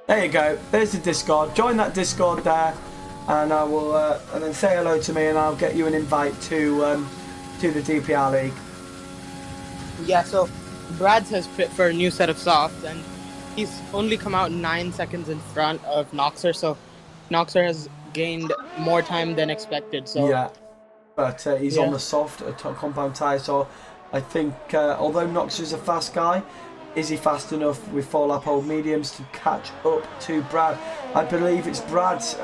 There you go. There's the Discord. Join that Discord there. and I will and then say hello to me, and I'll get you an invite to the DPR League. Yeah, so Brad's has fit for a new set of softs, and he's only come out 9 seconds in front of Noxer, so Noxer has gained more time than expected. So yeah, but he's on the soft compound tyre, so I think although Noxer's a fast guy, is he fast enough with 4-lap old mediums to catch up to Brad? I believe it's Brad's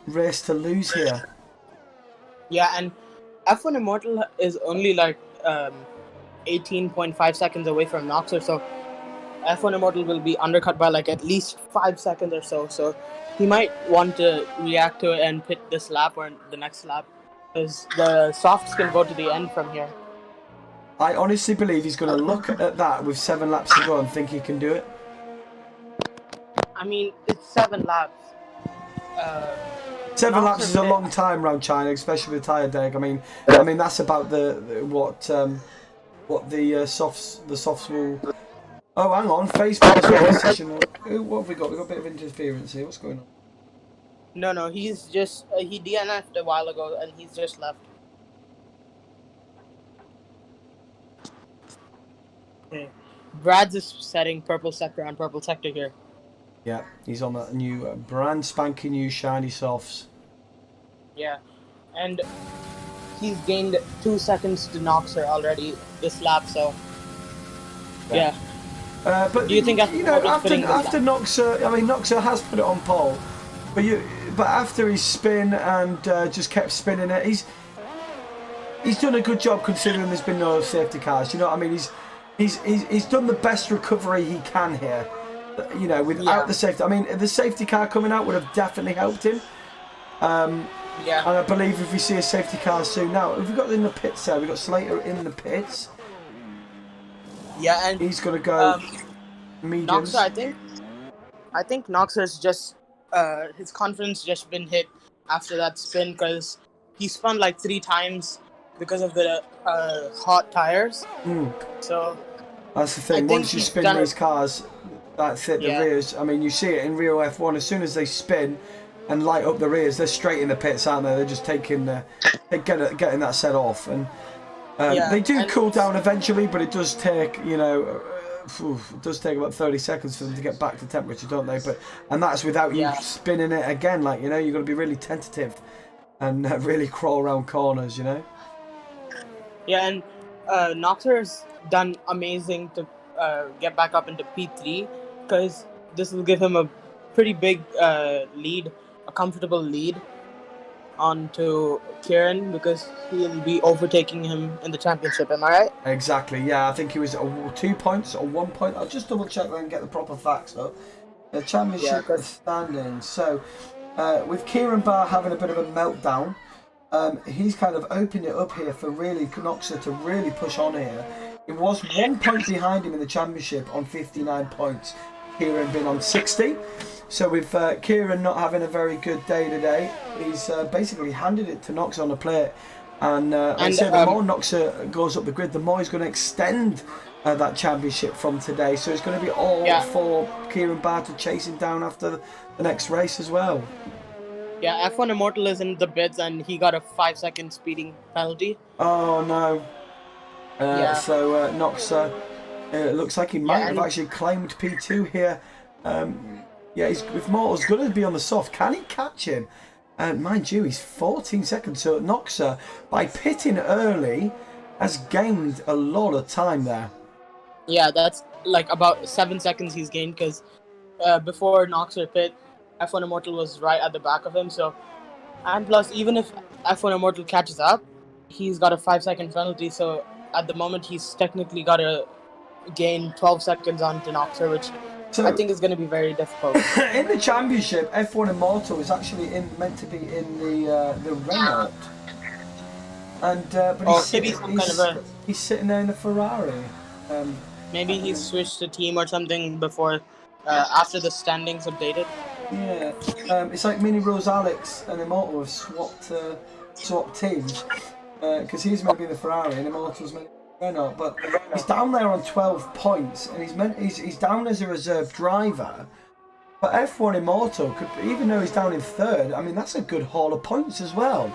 race to lose here. Yeah, and F1 Immortal is only like 18.5 seconds away from Noxer, so F1 Immortal will be undercut by like at least 5 seconds or so. So he might want to react to it and pit this lap or the next lap, because the softs can go to the end from here. I honestly believe he's going to look at that with 7 laps to go and think he can do it. I mean, it's 7 laps. 7 laps is a long time around China, especially with tyre deg. I mean that's about what the softs will. Oh, hang on, Facebook session. What have we got? We've got a bit of interference here. What's going on? No, he's just he DNF'd a while ago and he's just left. Okay. Brad's is setting purple sector on purple sector here. Yeah, he's on that new brand spanking new shiny softs. Yeah, and he's gained 2 seconds to Noxer already this lap, so yeah. But do you think after Noxer, I mean Noxer has put it on pole, but after his spin and just kept spinning it, he's done a good job considering there's been no safety cars. You know what I mean? He's done the best recovery he can here. You know, without the safety. I mean, the safety car coming out would have definitely helped him. Yeah. And I believe if we see a safety car soon now, if we got in the pits there, we got Slater in the pits. Yeah, and he's gonna go mediums. Noxer, I think Noxer's just his confidence just been hit after that spin, because he spun like 3 times because of the hot tires. So that's the thing. Once you spin these cars, that's it. The rears. I mean, you see it in real F1. As soon as they spin and light up the rears, they're straight in the pits, aren't they? They're just taking getting that set off, and they do cool down eventually, but it does take it does take about 30 seconds for them to get back to temperature, don't they? And that's without you spinning it again. Like, you know, you've got to be really tentative and really crawl around corners, you know. Yeah, and Noxer's done amazing to get back up into P3, because this will give him a pretty big lead, a comfortable lead onto Kieran, because he'll be overtaking him in the championship. Am I right? Exactly. Yeah, I think he was 2 points or 1 point. I'll just double check and get the proper facts up. The championship standings. So with Kieran Barr having a bit of a meltdown, he's kind of opened it up here for really Noxer to really push on here. It was 1 point behind him in the championship on 59 points. Kieran been on 60. So with Kieran not having a very good day today, he's basically handed it to Noxer on the plate. And so the more Noxer goes up the grid, the more he's going to extend that championship from today. So it's going to be all for Kieran Barr to chase him down after the next race as well. Yeah, F1 Immortal is in the bids, and he got a 5-second speeding penalty. Oh no. So Noxer, it looks like he might have actually claimed P2 here. If Mortal's going to be on the soft, can he catch him? Mind you, he's 14 seconds. So Noxer, by pitting early, has gained a lot of time there. Yeah, that's like about 7 seconds he's gained, because before Noxer pit, F1 Immortal was right at the back of him. So, and plus, even if F1 Immortal catches up, he's got a 5-second penalty. So at the moment, he's technically got to gain 12 seconds onto Noxer, which I think is going to be very difficult. In the championship, F1 Immortal is actually meant to be in the Renault, and but he's sitting there in the Ferrari. Maybe he switched the team or something before, after the standings updated. Yeah, it's like Mini Rose Alex and Immortal have swapped teams, because he's meant to be in the Ferrari and Immortal's meant to be in the Renault, but he's down there on 12 points, and he's down as a reserve driver, But F1 Immortal, even though he's down in third, I mean, that's a good haul of points as well.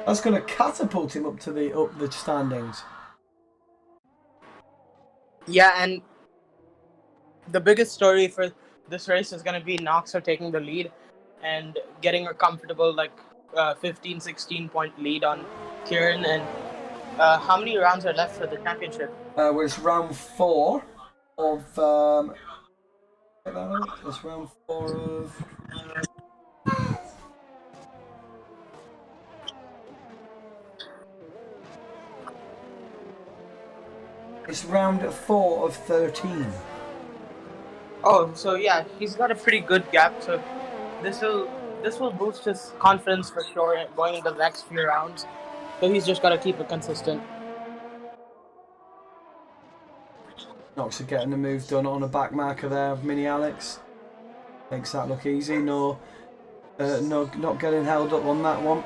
That's going to catapult him up the standings. Yeah, and the biggest story for this race is going to be Noxer taking the lead and getting a comfortable 15, 16 point lead on Kieran. And how many rounds are left for the championship? Well, it's round 4 of... it's round 4 of... It's round 4 of 13. Oh, so yeah, he's got a pretty good gap. So this will boost his confidence for sure going into the next few rounds. So he's just got to keep it consistent. Noxer getting the move done on a back marker there of Mini Alex. Makes that look easy. No, not getting held up on that one.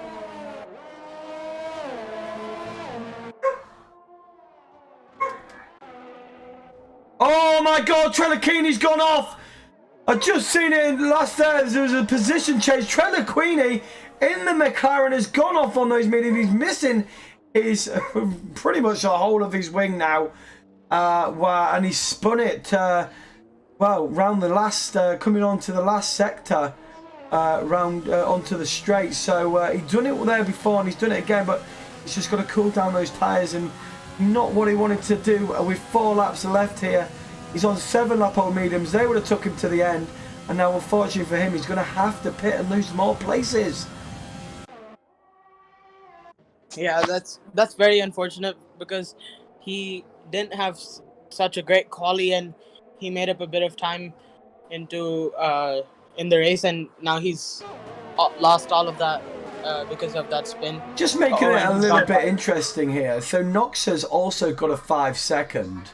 Oh my God, Trelakini's gone off. I just seen it in the last there. There was a position change. Trelakini in the McLaren has gone off on those mediums. He's missing his pretty much the whole of his wing now. And he spun it round the last, coming on to the last sector, round onto the straight. So he'd done it there before and he's done it again, but he's just got to cool down those tyres and not what he wanted to do. With 4 laps left here, he's on 7 lap old mediums. They would have took him to the end, and now unfortunately for him, he's going to have to pit and lose more places. Yeah, that's very unfortunate because he didn't have such a great quali and he made up a bit of time into in the race, and now he's lost all of that because of that spin. Just making it a little bit interesting here. So Noxer's also got a 5-second.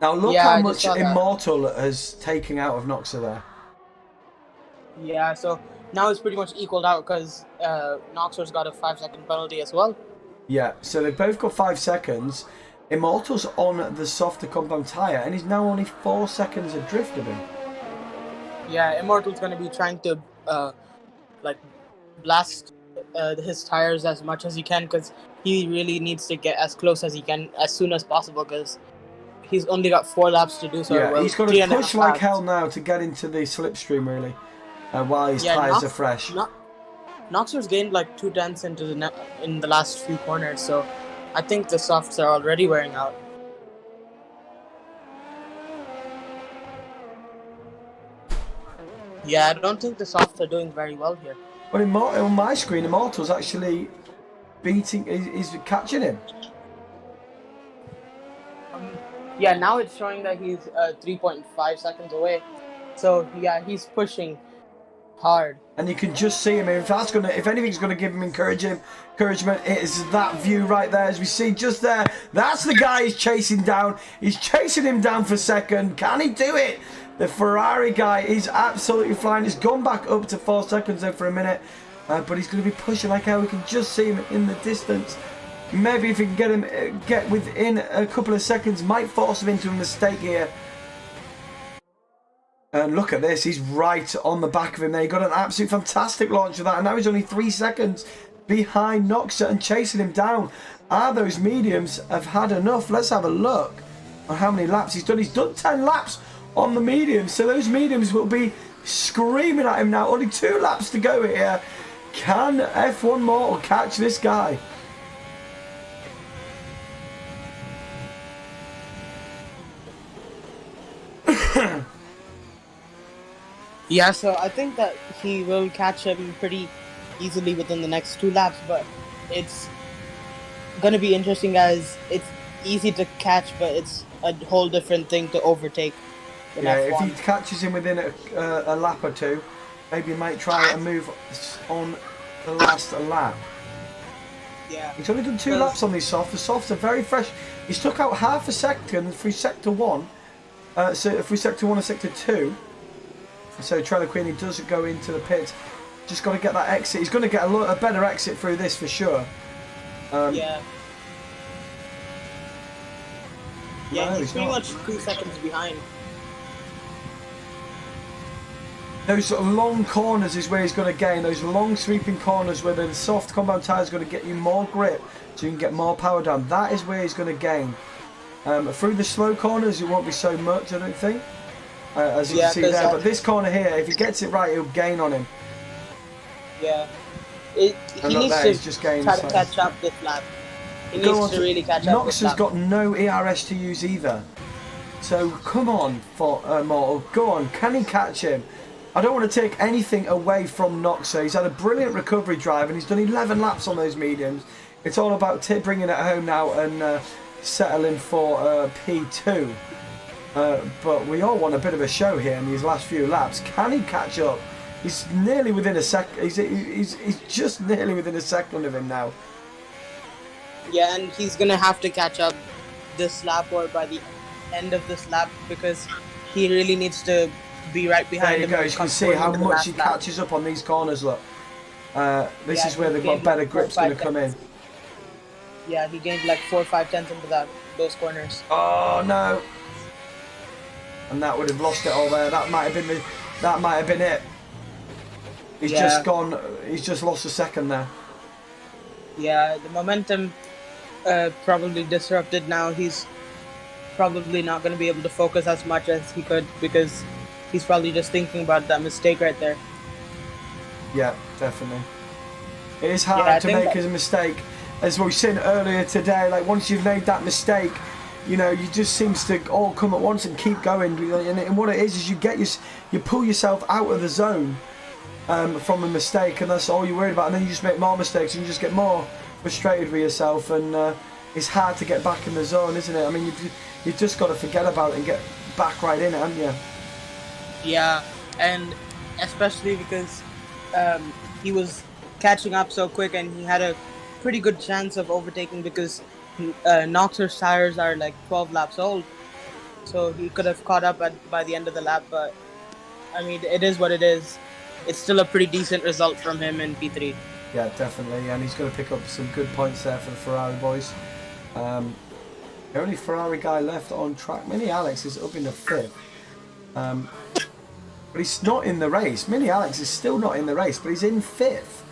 Now look how much Immortal has taken out of Noxer there. Yeah, so now it's pretty much equaled out because Noxer's got a 5-second penalty as well. Yeah, so they've both got 5 seconds. Immortal's on the softer compound tyre and he's now only 4 seconds adrift of him. Yeah, Immortal's going to be trying to blast his tires as much as he can because he really needs to get as close as he can as soon as possible because he's only got 4 laps to do so. Yeah, well, he's got to push like hell now to get into the slipstream really, while his tyres are fresh. Noxer's gained like 2 tenths in the last few corners, so I think the softs are already wearing out. Yeah, I don't think the softs are doing very well here. Well, on my screen, Immortal's actually he's catching him. Yeah, now it's showing that he's 3.5 seconds away. So yeah, he's pushing hard. And you can just see him. If anything's gonna give him encouragement, it is that view right there, as we see just there. That's the guy he's chasing down. He's chasing him down for second. Can he do it? The Ferrari guy is absolutely flying. He's gone back up to 4 seconds there for a minute, but he's going to be pushing like hell. We can just see him in the distance. Maybe if he can get within a couple of seconds, might force him into a mistake here. And look at this, he's right on the back of him there. He got an absolute fantastic launch of that, and now he's only 3 seconds behind Noxer and chasing him down. Are those mediums have had enough? Let's have a look on how many laps he's done. He's done 10 laps on the mediums, so those mediums will be screaming at him now. Only 2 laps to go here. Can F1 Mortal catch this guy? Yeah, so I think that he will catch him pretty easily within the next 2 laps, but it's going to be interesting as it's easy to catch, but it's a whole different thing to overtake. Yeah, if he catches him within a lap or 2, maybe he might try and move on the last lap. Yeah. He's only done 2 laps on these softs. The softs are very fresh. He's took out half a second through sector 1. So through sector 1 and sector 2. So Trelakini does go into the pit. Just got to get that exit. He's going to get a better exit through this for sure. Yeah. Yeah, no, he's pretty much 2 seconds behind. those sort of long corners is where he's going to gain. Those long sweeping corners where the soft compound tyre is going to get you more grip, so you can get more power down. That is where he's going to gain. Through the slow corners, it won't be so much, I don't think, as you can see there. But this corner here, if he gets it right, he'll gain on him. Yeah. He needs to just try to catch up this lap. He needs to really catch up. Knox has got no ERS to use either. So come on, Mortal, go on. Can he catch him? I don't want to take anything away from Knox. He's had a brilliant recovery drive and he's done 11 laps on those mediums. It's all about bringing it home now and settling for P2. But we all want a bit of a show here in these last few laps. Can he catch up? He's nearly within a second. He's just nearly within a second of him now. Yeah, and he's gonna have to catch up this lap or by the end of this lap because he really needs to be right behind him. There you go. You can see how much he catches up on these corners. Look, this is where they've got better grips going to come in. Yeah, he gained like 4 or 5 tenths into those corners. Oh no! And that would have lost it all there. That might have been it. He's just gone. He's just lost a second there. Yeah, the momentum probably disrupted now. He's probably not going to be able to focus as much as he could because he's probably just thinking about that mistake right there. Yeah, definitely. It is hard to make a mistake, as we've seen earlier today. Like once you've made that mistake, you know, you just seems to all come at once and keep going. And what it is you pull yourself out of the zone from a mistake, and that's all you're worried about. And then you just make more mistakes, and you just get more frustrated with yourself. And it's hard to get back in the zone, isn't it? I mean, you've just got to forget about it and get back right in it, haven't you? Yeah, and especially because he was catching up so quick, and he had a pretty good chance of overtaking because Knox's tires are like 12 laps old, so he could have caught up by the end of the lap. But I mean, it is what it is. It's still a pretty decent result from him in P3. Yeah, definitely, and he's going to pick up some good points there for the Ferrari boys. The only Ferrari guy left on track, Mini Alex, is up in the 5th. But he's not in the race. Mini Alex is still not in the race, but he's in 5th.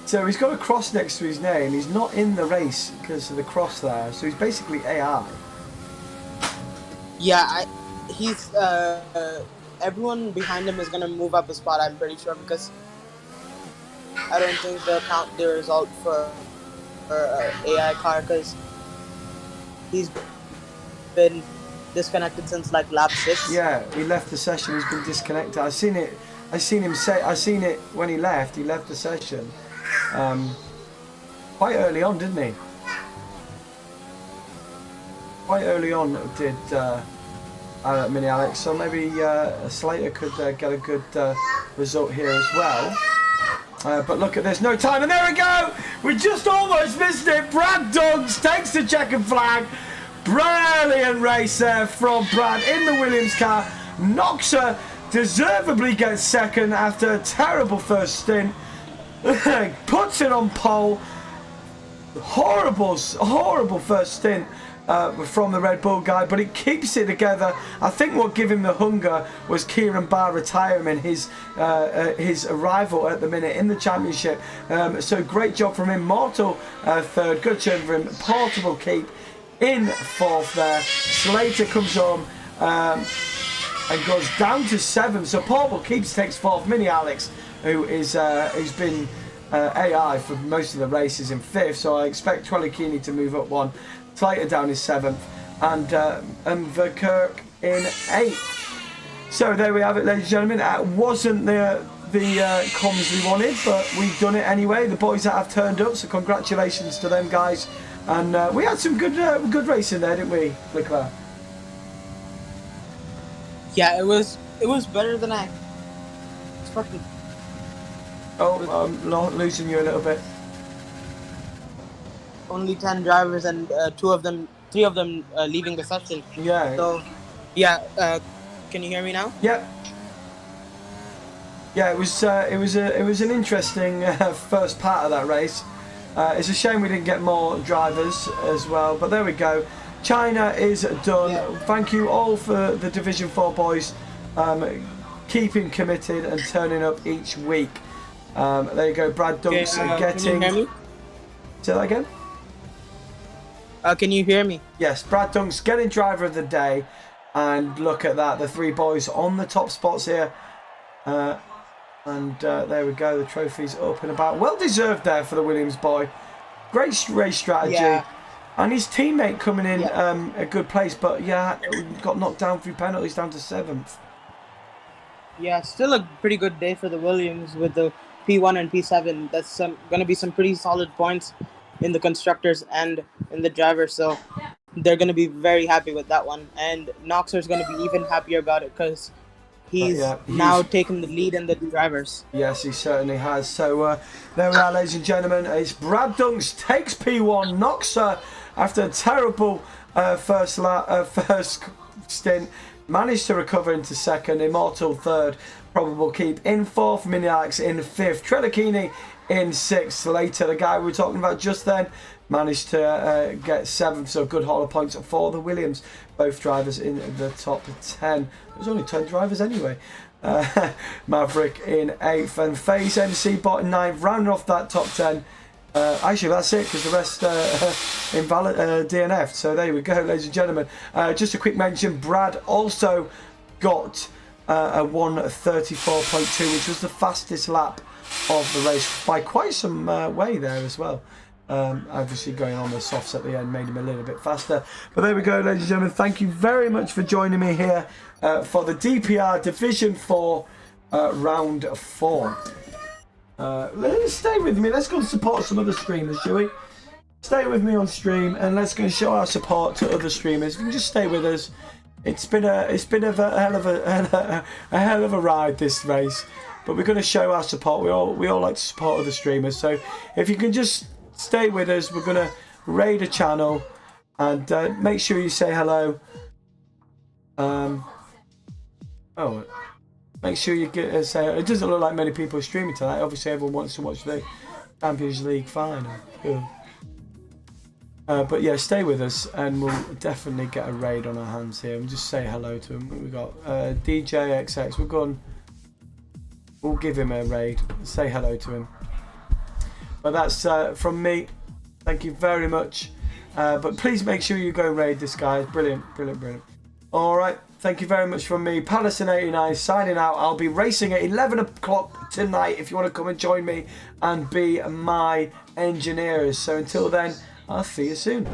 So he's got a cross next to his name. He's not in the race because of the cross there. So he's basically AI. Yeah, he's everyone behind him is going to move up a spot, I'm pretty sure, because I don't think they'll count the result for AI car because he's been disconnected since like lap 6. Yeah, he left the session. He's been disconnected. I seen it when he left. He left the session quite early on, didn't he? Quite early on did Mini Alex. So maybe Slater could get a good result here as well. But look at this, no time, and there we go! We just almost missed it. Brad Duggs takes the checkered flag. Brilliant race there from Brad in the Williams car. Knoxer deservedly gets second after a terrible first stint. Puts it on pole. Horrible first stint from the Red Bull guy, but it keeps it together. I think what gave him the hunger was Kieran Barr retirement, his arrival at the minute in the championship. So great job from him. Mortal third, good turn for him. Portable keep in 4th there. Slater comes home and goes down to 7th. So Portable keeps takes 4th. Mini Alex, who's been AI for most of the races, in 5th. So I expect Twelekini to move up one. Slater down is 7th, and Verkerk in 8th. So there we have it, ladies and gentlemen. That wasn't the comms we wanted, but we've done it anyway. The boys that have turned up, so congratulations to them guys. And we had some good racing there, didn't we, Leclerc? Yeah, it was better than I expected. Oh, I'm losing you a little bit. Only 10 drivers and 3 of them leaving the session. Yeah. So, yeah. Can you hear me now? Yep. Yeah, it was an interesting first part of that race. It's a shame we didn't get more drivers as well, but there we go. China is done. Yeah. Thank you all for the Division 4 boys keeping committed and turning up each week. There you go, Brad Dunks getting... Can you hear me? Say that again? Can you hear me? Yes, Brad Dunks getting driver of the day. And look at that, the three boys on the top spots here. There we go, the trophy's up and about. Well deserved there for the Williams boy. Great race strategy. Yeah. And his teammate coming in a good place, but yeah, got knocked down through penalties down to 7th. Yeah, still a pretty good day for the Williams with the P1 and P7. That's going to be some pretty solid points in the constructors and in the drivers. So they're going to be very happy with that one. And Noxer's going to be even happier about it because he's now taken the lead in the drivers. Yes, he certainly has. So there we are, ladies and gentlemen. It's Brad Dunks takes P1. Noxer, after a terrible first stint, managed to recover into second. Immortal third. Probable keep in fourth. Mini Alex in fifth. Trelakini in sixth. Later, the guy we were talking about just then managed to get seventh. So good haul of points for the Williams. Both drivers in the top 10. There's only 10 drivers anyway. Maverick in 8th and FaZe MC Bot in 9th, rounding off that top 10. Actually, that's it because the rest invalid DNF. So there we go, ladies and gentlemen. Just a quick mention: Brad also got a 1:34.2, which was the fastest lap of the race by quite some way there as well. Obviously going on the softs at the end made him a little bit faster. But there we go, ladies and gentlemen. Thank you very much for joining me here for the DPR Division 4 Round 4. Let's stay with me. Let's go and support some other streamers, shall we? Stay with me on stream and let's go and show our support to other streamers. If you can just stay with us. It's been a hell of a ride, this race, but we're going to show our support. We all like to support other streamers. So if you can just stay with us, we're going to raid a channel and make sure you say hello. Make sure you say. It doesn't look like many people are streaming tonight. Obviously, everyone wants to watch the Champions League final. But yeah, stay with us, and we'll definitely get a raid on our hands here. And just say hello to him. We got DJXX. We'll give him a raid. Say hello to him. But that's from me. Thank you very much. But please make sure you go raid this guy. Brilliant, brilliant, brilliant. All right. Thank you very much from me, Palestine89, signing out. I'll be racing at 11 o'clock tonight if you want to come and join me and be my engineers. So until then, I'll see you soon.